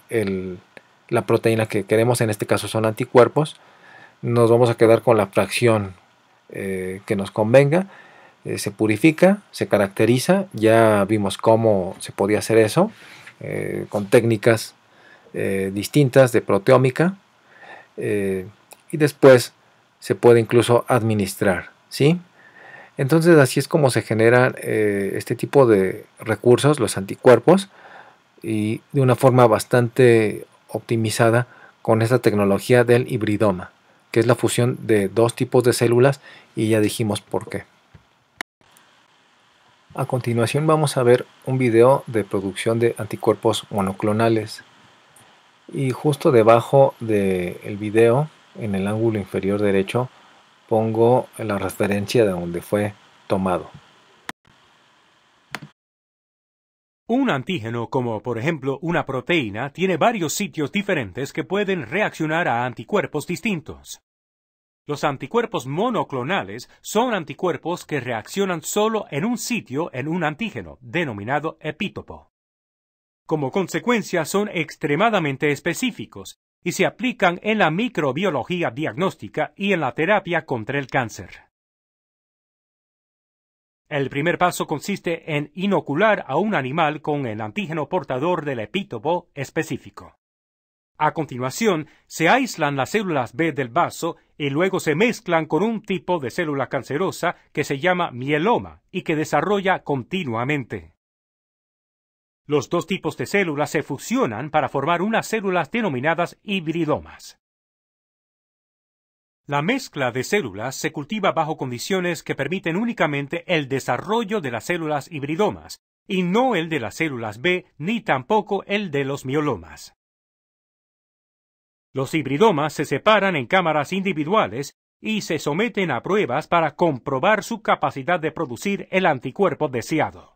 la proteína que queremos. En este caso son anticuerpos. Nos vamos a quedar con la fracción que nos convenga. Se purifica, se caracteriza. Ya vimos cómo se podía hacer eso con técnicas distintas de proteómica, y después se puede incluso administrar, ¿sí? Entonces así es como se generan este tipo de recursos, los anticuerpos, y de una forma bastante optimizada con esta tecnología del hibridoma, que es la fusión de dos tipos de células, y ya dijimos por qué. A continuación vamos a ver un video de producción de anticuerpos monoclonales. Y justo debajo del video, en el ángulo inferior derecho, pongo la referencia de donde fue tomado. Un antígeno, como por ejemplo una proteína, tiene varios sitios diferentes que pueden reaccionar a anticuerpos distintos. Los anticuerpos monoclonales son anticuerpos que reaccionan solo en un sitio en un antígeno, denominado epítopo. Como consecuencia, son extremadamente específicos y se aplican en la microbiología diagnóstica y en la terapia contra el cáncer. El primer paso consiste en inocular a un animal con el antígeno portador del epítopo específico. A continuación, se aíslan las células B del vaso y luego se mezclan con un tipo de célula cancerosa que se llama mieloma y que desarrolla continuamente. Los dos tipos de células se fusionan para formar unas células denominadas hibridomas. La mezcla de células se cultiva bajo condiciones que permiten únicamente el desarrollo de las células hibridomas, y no el de las células B ni tampoco el de los mielomas. Los hibridomas se separan en cámaras individuales y se someten a pruebas para comprobar su capacidad de producir el anticuerpo deseado.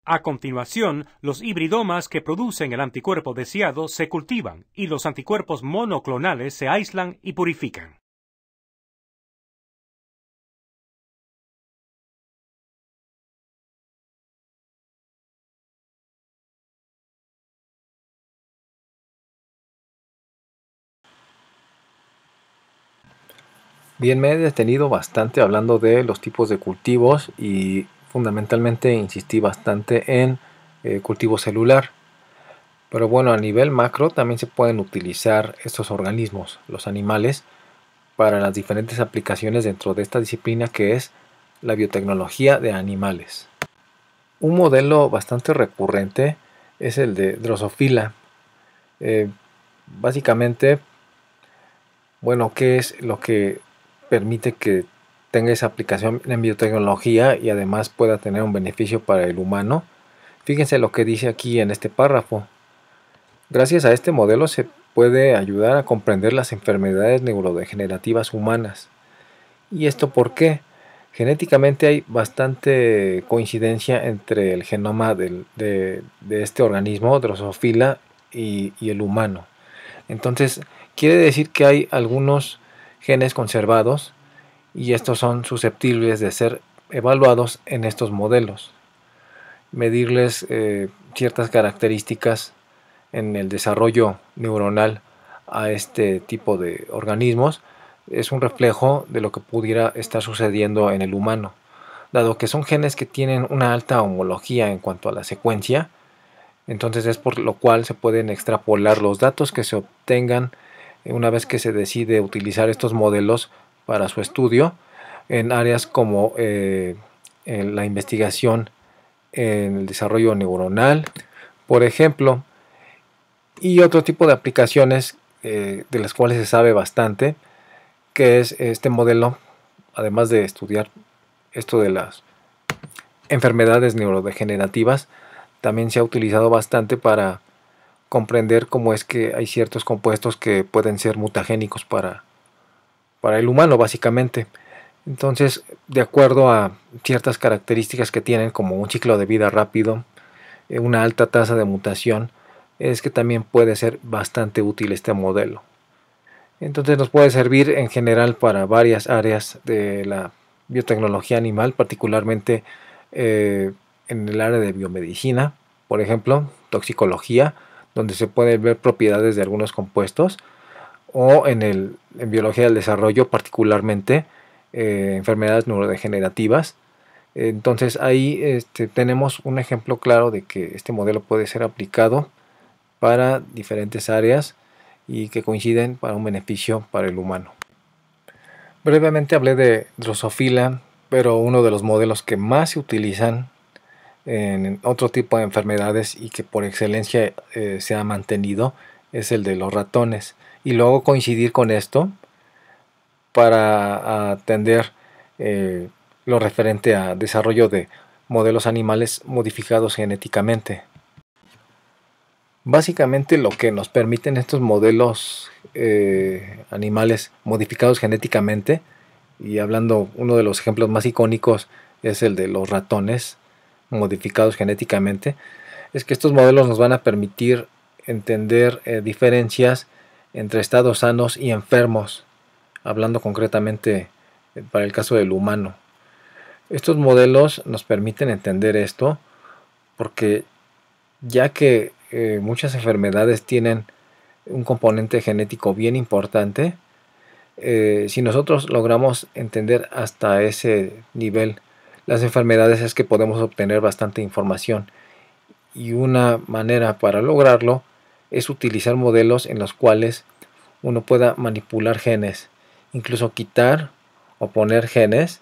A continuación, los hibridomas que producen el anticuerpo deseado se cultivan y los anticuerpos monoclonales se aíslan y purifican. Bien, me he detenido bastante hablando de los tipos de cultivos y fundamentalmente insistí bastante en cultivo celular. Pero bueno, a nivel macro también se pueden utilizar estos organismos, los animales, para las diferentes aplicaciones dentro de esta disciplina que es la biotecnología de animales. Un modelo bastante recurrente es el de Drosophila. Básicamente, bueno, ¿qué es lo que permite que tenga esa aplicación en biotecnología y además pueda tener un beneficio para el humano? Fíjense lo que dice aquí en este párrafo. Gracias a este modelo se puede ayudar a comprender las enfermedades neurodegenerativas humanas. ¿Y esto por qué? Genéticamente hay bastante coincidencia entre el genoma de este organismo, Drosophila, y el humano. Entonces, quiere decir que hay algunos genes conservados y estos son susceptibles de ser evaluados en estos modelos. Medirles ciertas características en el desarrollo neuronal a este tipo de organismos es un reflejo de lo que pudiera estar sucediendo en el humano. Dado que son genes que tienen una alta homología en cuanto a la secuencia, entonces es por lo cual se pueden extrapolar los datos que se obtengan una vez que se decide utilizar estos modelos para su estudio en áreas como en la investigación en el desarrollo neuronal, por ejemplo, y otro tipo de aplicaciones de las cuales se sabe bastante, que es este modelo, además de estudiar esto de las enfermedades neurodegenerativas, también se ha utilizado bastante para comprender cómo es que hay ciertos compuestos que pueden ser mutagénicos para el humano, básicamente. Entonces, de acuerdo a ciertas características que tienen, como un ciclo de vida rápido, una alta tasa de mutación, es que también puede ser bastante útil este modelo. Entonces nos puede servir en general para varias áreas de la biotecnología animal, particularmente en el área de biomedicina, por ejemplo, toxicología, donde se pueden ver propiedades de algunos compuestos, o en biología del desarrollo, particularmente enfermedades neurodegenerativas. Entonces ahí tenemos un ejemplo claro de que este modelo puede ser aplicado para diferentes áreas y que coinciden para un beneficio para el humano. Brevemente hablé de Drosophila, pero uno de los modelos que más se utilizan en otro tipo de enfermedades y que por excelencia se ha mantenido es el de los ratones. Y luego coincidir con esto para atender lo referente a desarrollo de modelos animales modificados genéticamente. Básicamente lo que nos permiten estos modelos animales modificados genéticamente, y hablando, uno de los ejemplos más icónicos es el de los ratones modificados genéticamente, es que estos modelos nos van a permitir entender diferencias entre estados sanos y enfermos, hablando concretamente para el caso del humano. Estos modelos nos permiten entender esto porque ya que muchas enfermedades tienen un componente genético bien importante, si nosotros logramos entender hasta ese nivel las enfermedades, es que podemos obtener bastante información, y una manera para lograrlo es utilizar modelos en los cuales uno pueda manipular genes, incluso quitar o poner genes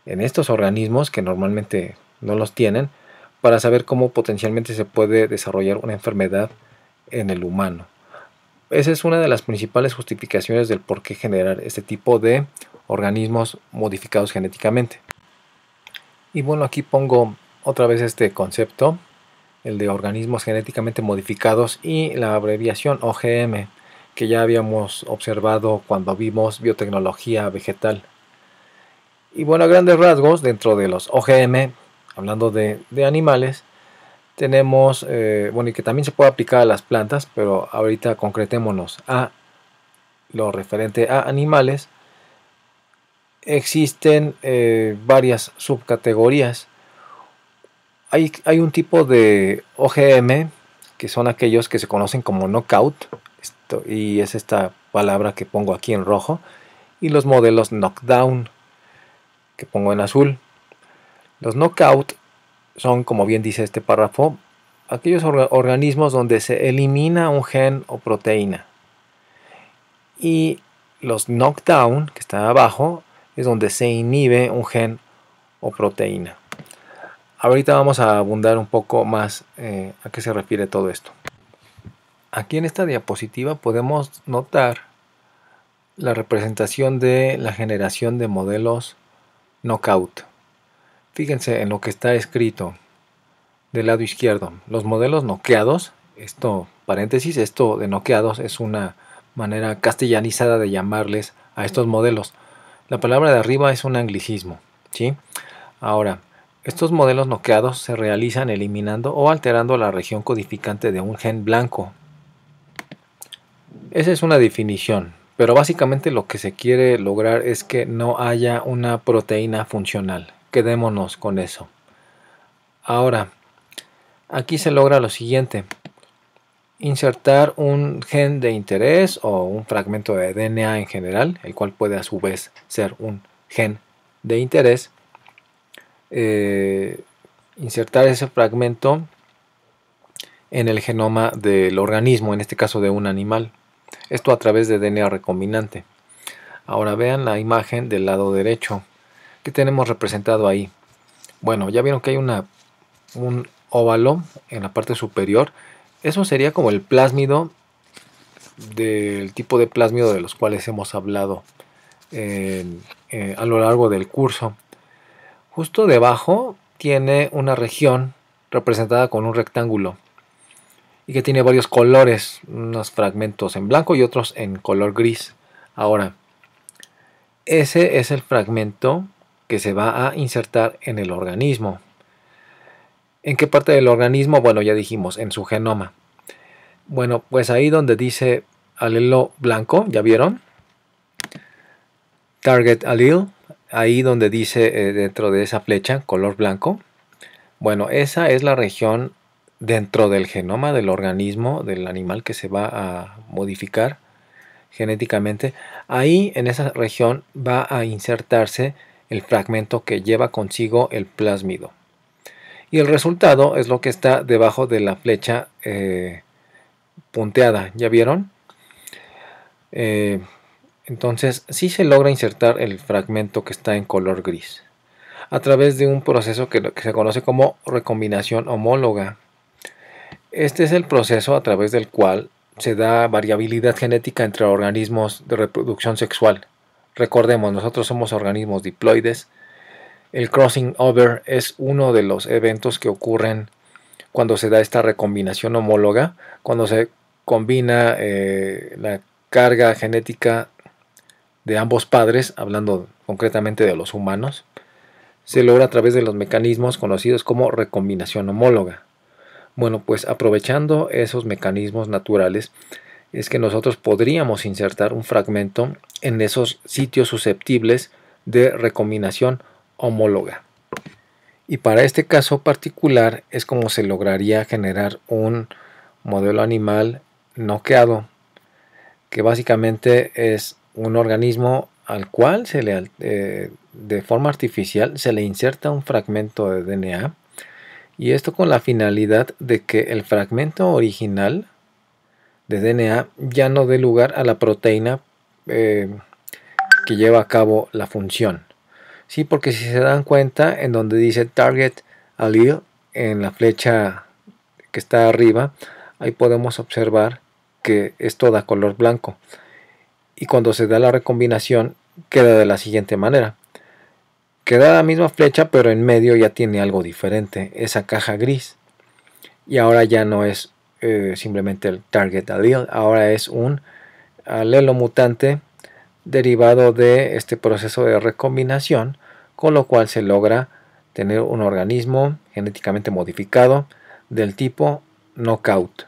en estos organismos que normalmente no los tienen, para saber cómo potencialmente se puede desarrollar una enfermedad en el humano. Esa es una de las principales justificaciones del por qué generar este tipo de organismos modificados genéticamente. Y bueno, aquí pongo otra vez este concepto, el de organismos genéticamente modificados, y la abreviación OGM, que ya habíamos observado cuando vimos biotecnología vegetal. Y bueno, a grandes rasgos, dentro de los OGM, hablando de animales, tenemos, bueno, y que también se puede aplicar a las plantas, pero ahorita concretémonos a lo referente a animales. Existen varias subcategorías. Hay un tipo de OGM que son aquellos que se conocen como knockout, y es esta palabra que pongo aquí en rojo, y los modelos knockdown, que pongo en azul. Los knockout son, como bien dice este párrafo, aquellos organismos donde se elimina un gen o proteína. Y los knockdown, que está abajo, es donde se inhibe un gen o proteína. Ahorita vamos a abundar un poco más a qué se refiere todo esto. Aquí en esta diapositiva podemos notar la representación de la generación de modelos knockout. Fíjense en lo que está escrito del lado izquierdo. Los modelos noqueados, esto, paréntesis, esto de noqueados es una manera castellanizada de llamarles a estos modelos. La palabra de arriba es un anglicismo, ¿sí? Ahora, estos modelos noqueados se realizan eliminando o alterando la región codificante de un gen blanco. Esa es una definición, pero básicamente lo que se quiere lograr es que no haya una proteína funcional. Quedémonos con eso. Ahora, aquí se logra lo siguiente: insertar un gen de interés o un fragmento de DNA en general, el cual puede a su vez ser un gen de interés. Insertar ese fragmento en el genoma del organismo, en este caso de un animal. Esto a través de DNA recombinante. Ahora vean la imagen del lado derecho. ¿Qué tenemos representado ahí? Bueno, ya vieron que hay un óvalo en la parte superior. Eso sería como el plásmido del tipo de plásmido de los cuales hemos hablado a lo largo del curso. Justo debajo tiene una región representada con un rectángulo y que tiene varios colores, unos fragmentos en blanco y otros en color gris. Ahora, ese es el fragmento que se va a insertar en el organismo. ¿En qué parte del organismo? Bueno, ya dijimos, en su genoma. Bueno, pues ahí donde dice alelo blanco, ¿ya vieron? Target allele, ahí donde dice dentro de esa flecha, color blanco. Bueno, esa es la región dentro del genoma del organismo, del animal que se va a modificar genéticamente. Ahí en esa región va a insertarse el fragmento que lleva consigo el plásmido. Y el resultado es lo que está debajo de la flecha punteada. ¿Ya vieron? Entonces sí se logra insertar el fragmento que está en color gris a través de un proceso que se conoce como recombinación homóloga. Este es el proceso a través del cual se da variabilidad genética entre organismos de reproducción sexual. Recordemos, nosotros somos organismos diploides El crossing over es uno de los eventos que ocurren cuando se da esta recombinación homóloga, cuando se combina la carga genética de ambos padres, hablando concretamente de los humanos, se logra a través de los mecanismos conocidos como recombinación homóloga. Bueno, pues aprovechando esos mecanismos naturales, es que nosotros podríamos insertar un fragmento en esos sitios susceptibles de recombinación homóloga. Y para este caso particular es como se lograría generar un modelo animal noqueado, que básicamente es un organismo al cual de forma artificial se le inserta un fragmento de DNA, y esto con la finalidad de que el fragmento original de DNA ya no dé lugar a la proteína que lleva a cabo la función. Sí, porque si se dan cuenta, en donde dice target allele, en la flecha que está arriba, ahí podemos observar que es toda color blanco. Y cuando se da la recombinación, queda de la siguiente manera. Queda la misma flecha, pero en medio ya tiene algo diferente, esa caja gris. Y ahora ya no es simplemente el target allele, ahora es un alelo mutante derivado de este proceso de recombinación, con lo cual se logra tener un organismo genéticamente modificado del tipo knockout.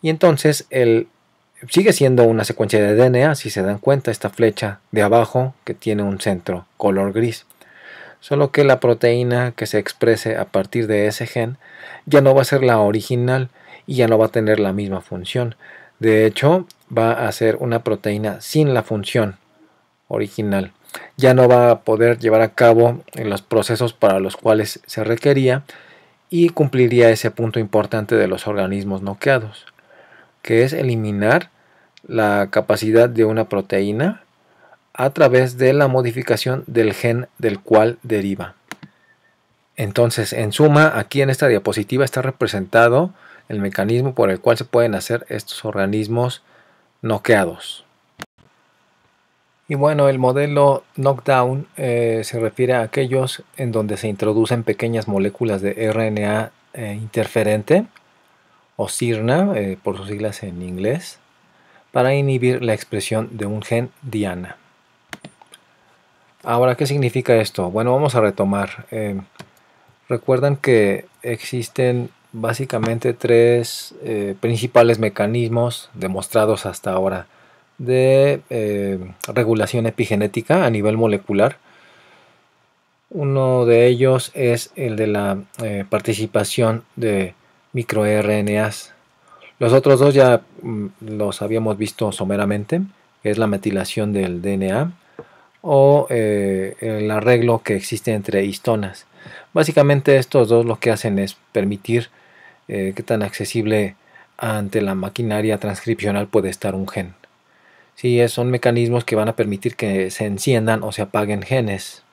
Y entonces sigue siendo una secuencia de DNA, si se dan cuenta, esta flecha de abajo que tiene un centro color gris. Solo que la proteína que se exprese a partir de ese gen ya no va a ser la original y ya no va a tener la misma función. De hecho, va a ser una proteína sin la función original. Ya no va a poder llevar a cabo los procesos para los cuales se requería y cumpliría ese punto importante de los organismos noqueados, que es eliminar la capacidad de una proteína a través de la modificación del gen del cual deriva. Entonces, en suma, aquí en esta diapositiva está representado el mecanismo por el cual se pueden hacer estos organismos noqueados. Y bueno, el modelo knockdown se refiere a aquellos en donde se introducen pequeñas moléculas de RNA interferente o siRNA, por sus siglas en inglés, para inhibir la expresión de un gen diana. Ahora, ¿qué significa esto? Bueno, vamos a retomar. Recuerdan que existen básicamente tres principales mecanismos demostrados hasta ahora de regulación epigenética a nivel molecular. Uno de ellos es el de la participación de microRNAs. Los otros dos ya los habíamos visto someramente, que es la metilación del DNA o el arreglo que existe entre histonas. Básicamente estos dos lo que hacen es permitir qué tan accesible ante la maquinaria transcripcional puede estar un gen. Sí, son mecanismos que van a permitir que se enciendan o se apaguen genes.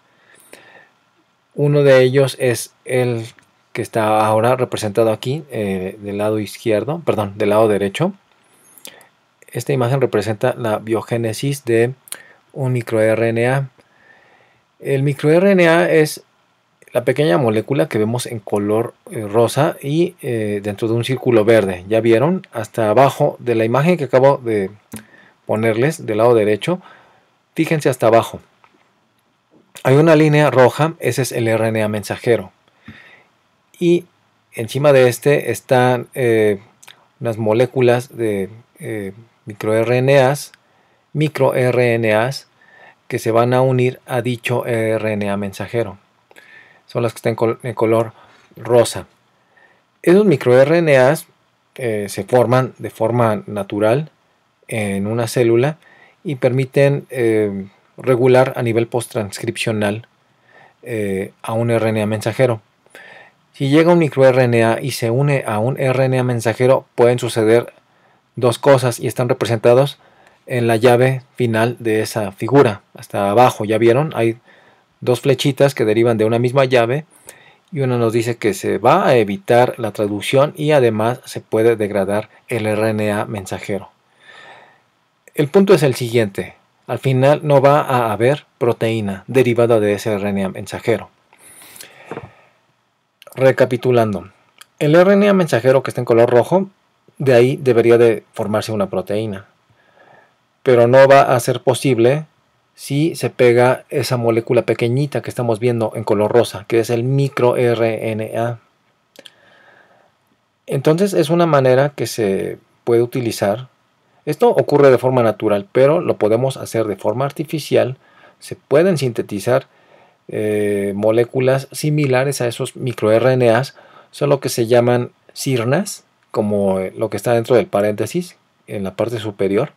Uno de ellos es el que está ahora representado aquí del lado izquierdo, perdón, del lado derecho. Esta imagen representa la biogénesis de un microRNA. El microRNA es la pequeña molécula que vemos en color rosa y dentro de un círculo verde. ¿Ya vieron? Hasta abajo de la imagen que acabo de ponerles del lado derecho, fíjense hasta abajo. Hay una línea roja, ese es el RNA mensajero. Y encima de este están unas moléculas de microRNAs que se van a unir a dicho RNA mensajero. Son las que están en color rosa. Esos microRNAs se forman de forma natural en una célula y permiten regular a nivel posttranscripcional a un RNA mensajero. Si llega un microRNA y se une a un RNA mensajero, pueden suceder dos cosas y están representados en la llave final de esa figura. Hasta abajo, ¿ya vieron? Hay dos flechitas que derivan de una misma llave y una nos dice que se va a evitar la traducción y además se puede degradar el RNA mensajero. El punto es el siguiente. al final no va a haber proteína derivada de ese RNA mensajero. Recapitulando, el RNA mensajero que está en color rojo, de ahí debería de formarse una proteína, pero no va a ser posible si se pega esa molécula pequeñita que estamos viendo en color rosa, que es el microRNA. Entonces es una manera que se puede utilizar. Esto ocurre de forma natural, pero lo podemos hacer de forma artificial. Se pueden sintetizar moléculas similares a esos microRNAs, solo que se llaman sirnas, como lo que está dentro del paréntesis, en la parte superior.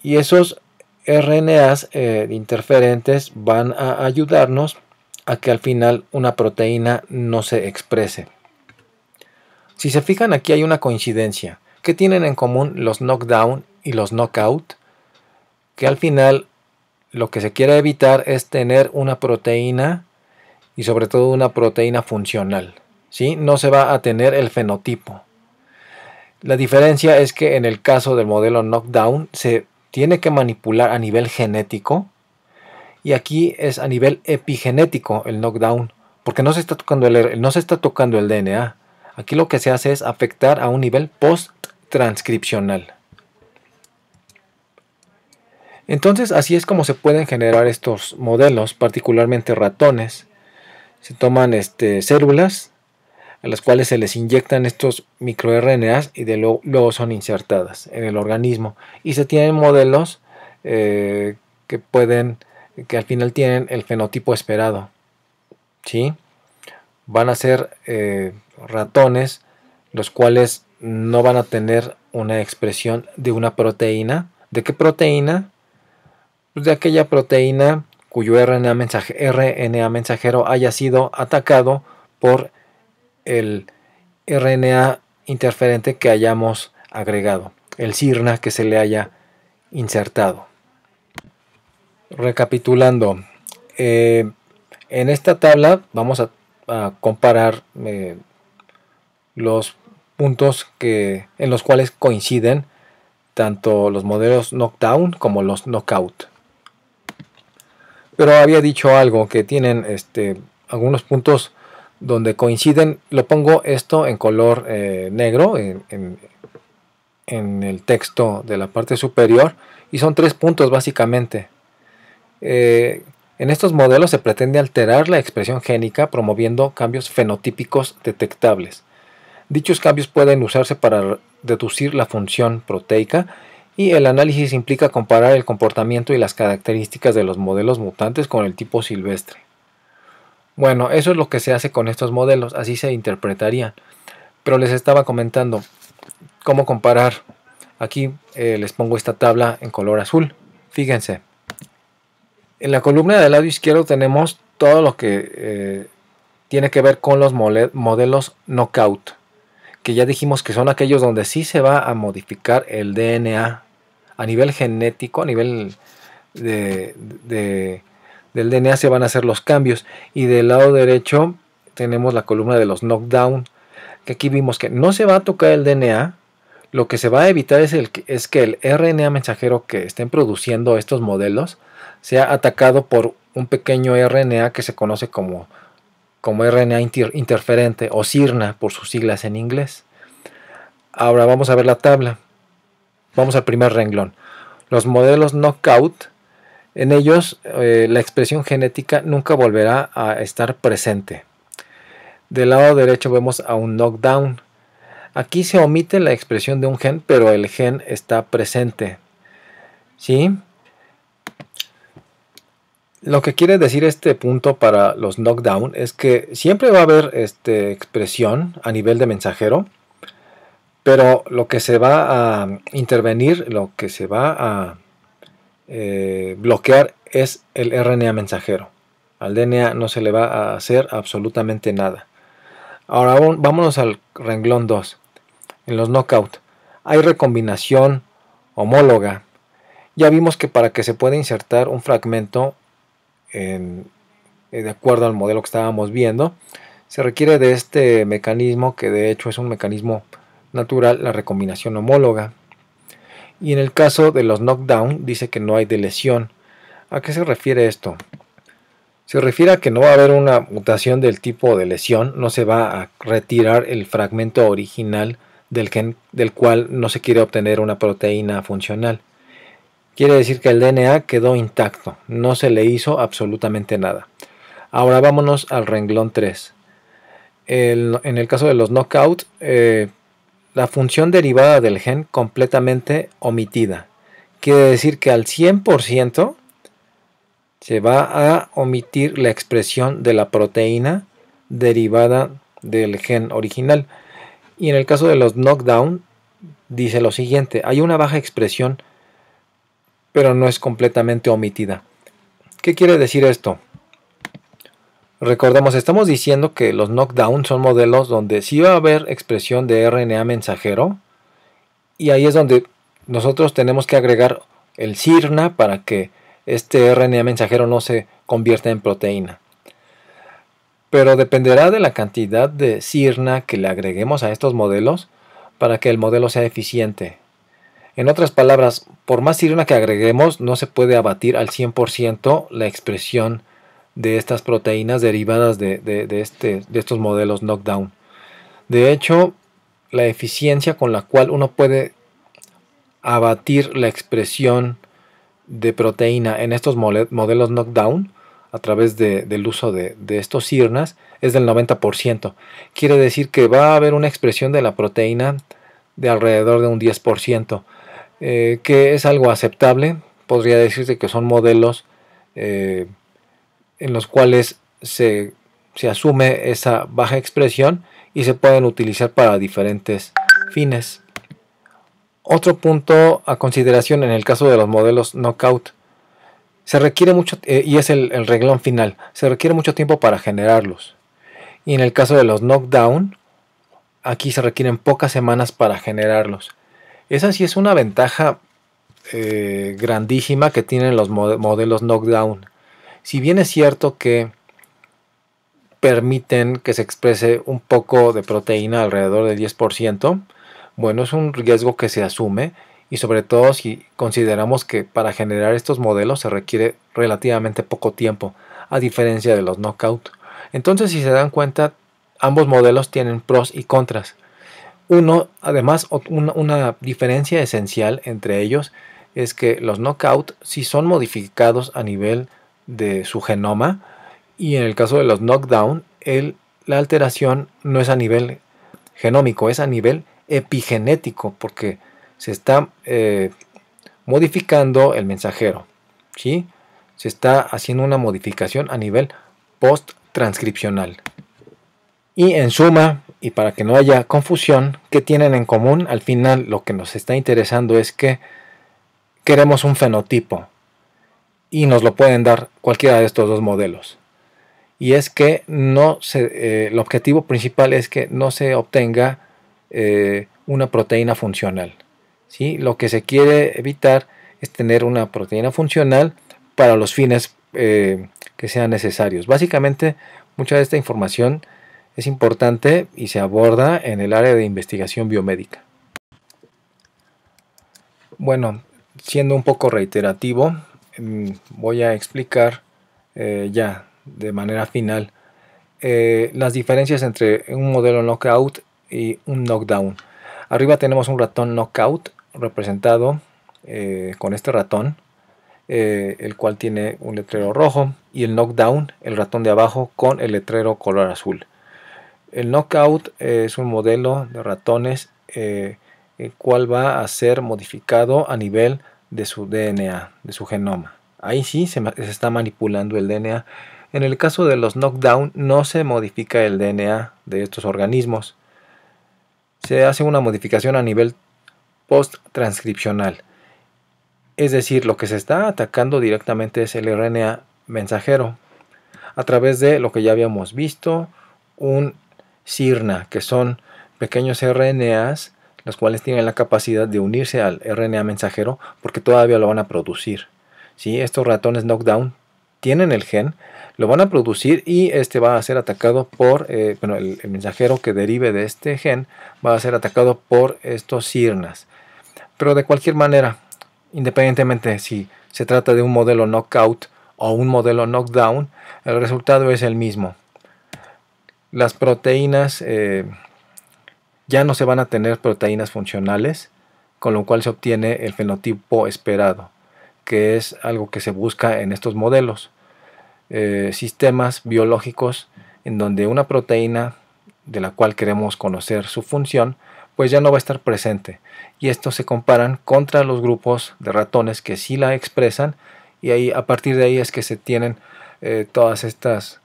Y esos RNAs interferentes van a ayudarnos a que al final una proteína no se exprese. Si se fijan, aquí hay una coincidencia. ¿Qué tienen en común los knockdown y los knockout? Que al final lo que se quiere evitar es tener una proteína, y sobre todo una proteína funcional, ¿sí? No se va a tener el fenotipo. La diferencia es que en el caso del modelo knockdown se tiene que manipular a nivel genético, y aquí es a nivel epigenético el knockdown, porque no se está tocando el DNA. Aquí lo que se hace es afectar a un nivel post-transcripcional. Entonces así es como se pueden generar estos modelos, particularmente ratones. Se toman células a las cuales se les inyectan estos microRNAs y luego son insertadas en el organismo. Y se tienen modelos que al final tienen el fenotipo esperado, ¿sí? Van a ser ratones los cuales no van a tener una expresión de una proteína. ¿De qué proteína? Pues de aquella proteína cuyo RNA mensajero haya sido atacado por el RNA interferente que hayamos agregado, el sirna que se le haya insertado. Recapitulando, en esta tabla vamos a comparar los puntos en los cuales coinciden tanto los modelos knockdown como los knockout. Pero había dicho algo, que tienen algunos puntos donde coinciden. Lo pongo esto en color negro en el texto de la parte superior, y son 3 puntos básicamente. En estos modelos se pretende alterar la expresión génica promoviendo cambios fenotípicos detectables. Dichos cambios pueden usarse para reducir la función proteica, y el análisis implica comparar el comportamiento y las características de los modelos mutantes con el tipo silvestre. Bueno, eso es lo que se hace con estos modelos, así se interpretarían. Pero les estaba comentando cómo comparar. Aquí les pongo esta tabla en color azul. Fíjense. En la columna del lado izquierdo tenemos todo lo que tiene que ver con los modelos knockout, que ya dijimos que son aquellos donde sí se va a modificar el DNA a nivel genético, a nivel del DNA se van a hacer los cambios. Y del lado derecho tenemos la columna de los knockdown, que aquí vimos que no se va a tocar el DNA. Lo que se va a evitar es que el RNA mensajero que estén produciendo estos modelos sea atacado por un pequeño RNA que se conoce como RNA interferente, o sirna por sus siglas en inglés. Ahora vamos a ver la tabla. Vamos al primer renglón. Los modelos knockout, en ellos la expresión genética nunca volverá a estar presente. Del lado derecho vemos a un knockdown. Aquí se omite la expresión de un gen, pero el gen está presente, ¿sí? Lo que quiere decir este punto para los knockdown es que siempre va a haber expresión a nivel de mensajero, pero lo que se va a intervenir, lo que se va a bloquear es el RNA mensajero. Al DNA no se le va a hacer absolutamente nada. Ahora vámonos al renglón 2. En los knockout hay recombinación homóloga. Ya vimos que para que se pueda insertar un fragmento de acuerdo al modelo que estábamos viendo, se requiere de este mecanismo, que de hecho es un mecanismo natural, la recombinación homóloga. Y en el caso de los knockdown dice que no hay deleción. ¿A qué se refiere esto? Se refiere a que no va a haber una mutación del tipo de lesión, no se va a retirar el fragmento original del gen del cual no se quiere obtener una proteína funcional. Quiere decir que el DNA quedó intacto, no se le hizo absolutamente nada. Ahora vámonos al renglón 3. En el caso de los knockout, la función derivada del gen completamente omitida. Quiere decir que al 100% se va a omitir la expresión de la proteína derivada del gen original. Y en el caso de los knockdown, dice lo siguiente: hay una baja expresión, pero no es completamente omitida. ¿Qué quiere decir esto? Recordemos, estamos diciendo que los knockdown son modelos donde sí va a haber expresión de RNA mensajero, y ahí es donde nosotros tenemos que agregar el siRNA para que este RNA mensajero no se convierta en proteína. Pero dependerá de la cantidad de siRNA que le agreguemos a estos modelos para que el modelo sea eficiente. En otras palabras, por más siRNA que agreguemos, no se puede abatir al 100% la expresión de estas proteínas derivadas de estos modelos knockdown. De hecho, la eficiencia con la cual uno puede abatir la expresión de proteína en estos modelos knockdown a través del uso de estos siRNAs es del 90%. Quiere decir que va a haber una expresión de la proteína de alrededor de un 10%, que es algo aceptable. Podría decirse que son modelos en los cuales se asume esa baja expresión y se pueden utilizar para diferentes fines. Otro punto a consideración en el caso de los modelos knockout: se requiere mucho, y es el renglón final, se requiere mucho tiempo para generarlos. Y en el caso de los knockdown, aquí se requieren pocas semanas para generarlos. Esa sí es una ventaja grandísima que tienen los modelos knockdown. Si bien es cierto que permiten que se exprese un poco de proteína, alrededor del 10%, bueno, es un riesgo que se asume, y sobre todo si consideramos que para generar estos modelos se requiere relativamente poco tiempo, a diferencia de los knockout. Entonces, si se dan cuenta, ambos modelos tienen pros y contras. Además, una diferencia esencial entre ellos es que los knockout sí son modificados a nivel de su genoma, y en el caso de los knockdown, la alteración no es a nivel genómico, es a nivel epigenético, porque se está modificando el mensajero, ¿sí? Se está haciendo una modificación a nivel post-transcripcional. Y en suma, y para que no haya confusión, ¿qué tienen en común? Al final lo que nos está interesando es que queremos un fenotipo, y nos lo pueden dar cualquiera de estos dos modelos. Y es que el objetivo principal es que no se obtenga una proteína funcional, ¿sí? Lo que se quiere evitar es tener una proteína funcional para los fines que sean necesarios. Básicamente, mucha de esta información es importante y se aborda en el área de investigación biomédica. Bueno, siendo un poco reiterativo, voy a explicar ya de manera final las diferencias entre un modelo knockout y un knockdown. Arriba tenemos un ratón knockout representado con este ratón, el cual tiene un letrero rojo, y el knockdown, el ratón de abajo, con el letrero color azul. El knockout es un modelo de ratones el cual va a ser modificado a nivel de su DNA, de su genoma. Ahí sí se está manipulando el DNA. En el caso de los knockdown no se modifica el DNA de estos organismos. Se hace una modificación a nivel post-transcripcional. Es decir, lo que se está atacando directamente es el RNA mensajero a través de lo que ya habíamos visto, un siRNA, que son pequeños RNAs, los cuales tienen la capacidad de unirse al RNA mensajero porque todavía lo van a producir. ¿Sí? Estos ratones knockdown tienen el gen, lo van a producir, y este va a ser atacado por, el mensajero que derive de este gen va a ser atacado por estos siRNAs. Pero de cualquier manera, independientemente si se trata de un modelo knockout o un modelo knockdown, el resultado es el mismo. Las proteínas ya no se van a tener proteínas funcionales, con lo cual se obtiene el fenotipo esperado, que es algo que se busca en estos modelos. Sistemas biológicos en donde una proteína de la cual queremos conocer su función, pues ya no va a estar presente. Y estos se comparan contra los grupos de ratones que sí la expresan, y ahí, a partir de ahí es que se tienen todos estos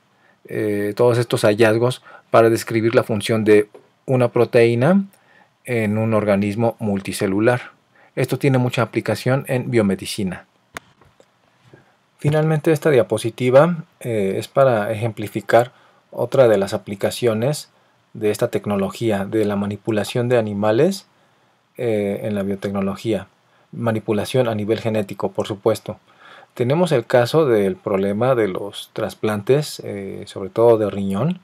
hallazgos para describir la función de una proteína en un organismo multicelular. Esto tiene mucha aplicación en biomedicina. Finalmente, esta diapositiva es para ejemplificar otra de las aplicaciones de esta tecnología, de la manipulación de animales en la biotecnología. Manipulación a nivel genético, por supuesto. Tenemos el caso del problema de los trasplantes, sobre todo de riñón,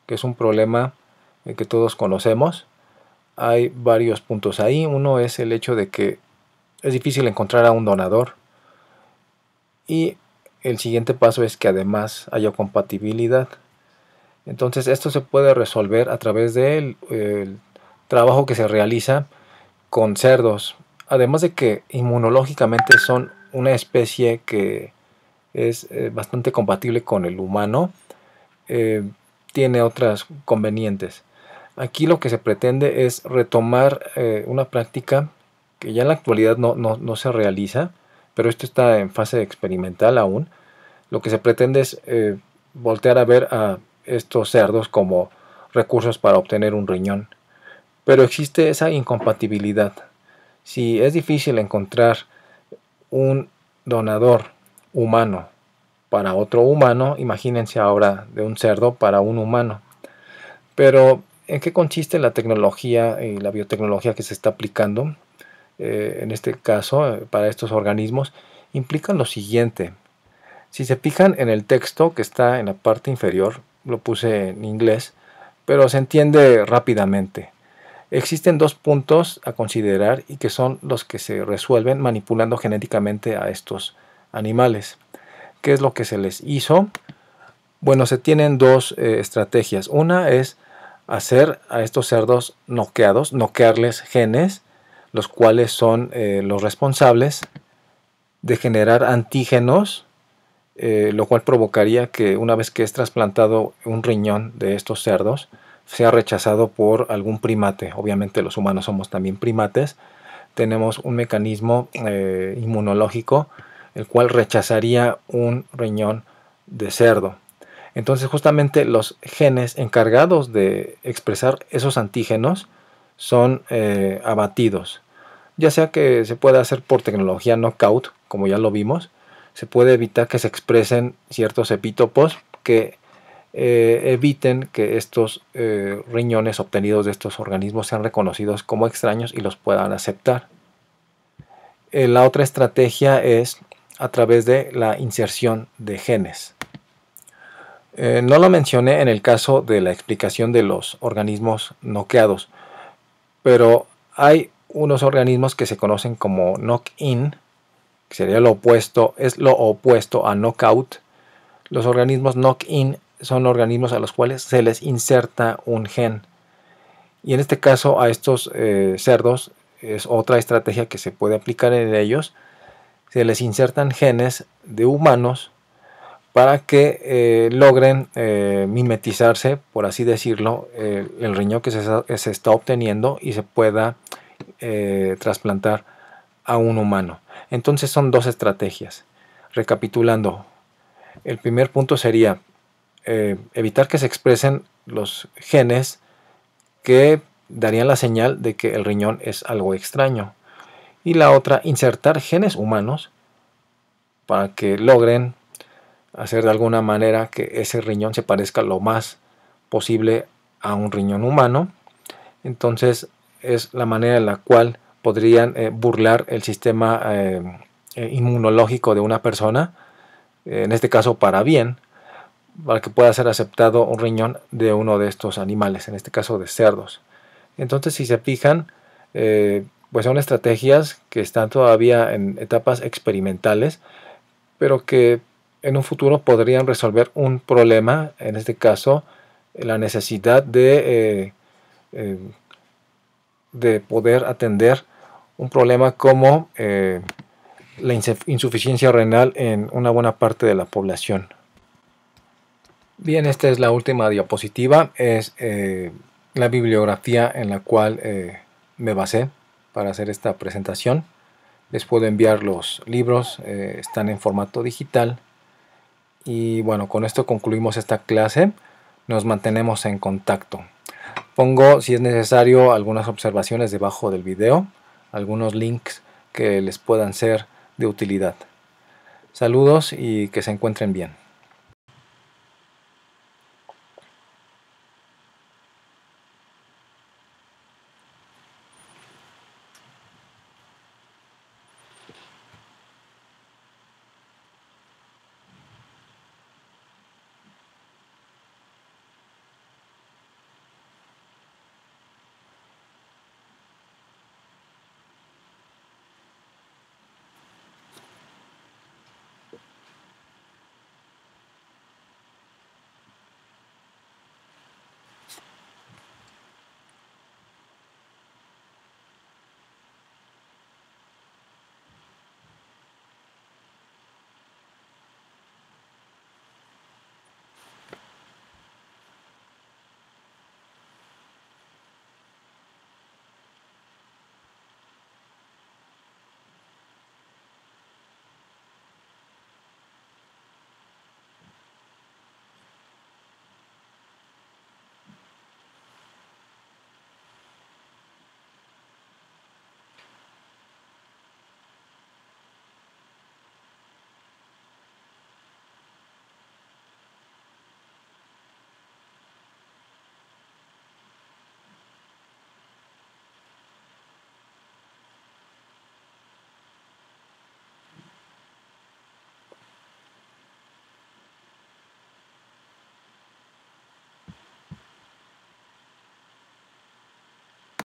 que es un problema que todos conocemos. Hay varios puntos ahí. Uno es el hecho de que es difícil encontrar a un donador. Y el siguiente paso es que además haya compatibilidad. Entonces esto se puede resolver a través del trabajo que se realiza con cerdos. Además de que inmunológicamente son una especie que es bastante compatible con el humano, tiene otras convenientes. Aquí lo que se pretende es retomar una práctica que ya en la actualidad no se realiza, pero esto está en fase experimental aún. Lo que se pretende es voltear a ver a estos cerdos como recursos para obtener un riñón. Pero existe esa incompatibilidad. Si es difícil encontrar un donador humano para otro humano, imagínense ahora de un cerdo para un humano. Pero, ¿en qué consiste la tecnología y la biotecnología que se está aplicando? En este caso, para estos organismos, implican lo siguiente. Si se fijan en el texto que está en la parte inferior, lo puse en inglés, pero se entiende rápidamente. Existen dos puntos a considerar y que son los que se resuelven manipulando genéticamente a estos animales. ¿Qué es lo que se les hizo? Bueno, se tienen dos estrategias. Una es hacer a estos cerdos noquearles genes, los cuales son los responsables de generar antígenos, lo cual provocaría que una vez que es trasplantado un riñón de estos cerdos, sea rechazado por algún primate. Obviamente los humanos somos también primates. Tenemos un mecanismo inmunológico, el cual rechazaría un riñón de cerdo. Entonces justamente los genes encargados de expresar esos antígenos son abatidos. Ya sea que se pueda hacer por tecnología knockout, como ya lo vimos, se puede evitar que se expresen ciertos epítopos que eviten que estos riñones obtenidos de estos organismos sean reconocidos como extraños y los puedan aceptar. La otra estrategia es a través de la inserción de genes. No lo mencioné en el caso de la explicación de los organismos noqueados, pero hay unos organismos que se conocen como knock-in, que sería lo opuesto, es lo opuesto a knockout. Los organismos knock-in son organismos a los cuales se les inserta un gen. Y en este caso a estos cerdos es otra estrategia que se puede aplicar en ellos. Se les insertan genes de humanos para que logren mimetizarse, por así decirlo, el riñón que se está obteniendo y se pueda trasplantar a un humano. Entonces son dos estrategias. Recapitulando, el primer punto sería evitar que se expresen los genes que darían la señal de que el riñón es algo extraño. Y la otra, insertar genes humanos para que logren hacer de alguna manera que ese riñón se parezca lo más posible a un riñón humano. Entonces es la manera en la cual podrían burlar el sistema inmunológico de una persona, en este caso para bien, para que pueda ser aceptado un riñón de uno de estos animales, en este caso de cerdos. Entonces, si se fijan, pues son estrategias que están todavía en etapas experimentales, pero que en un futuro podrían resolver un problema, en este caso, la necesidad eh, de poder atender un problema como la insuficiencia renal en una buena parte de la población. Bien, esta es la última diapositiva, es la bibliografía en la cual me basé para hacer esta presentación. Les puedo enviar los libros, están en formato digital. Y bueno, con esto concluimos esta clase. Nos mantenemos en contacto. Pongo, si es necesario, algunas observaciones debajo del video, algunos links que les puedan ser de utilidad. Saludos y que se encuentren bien.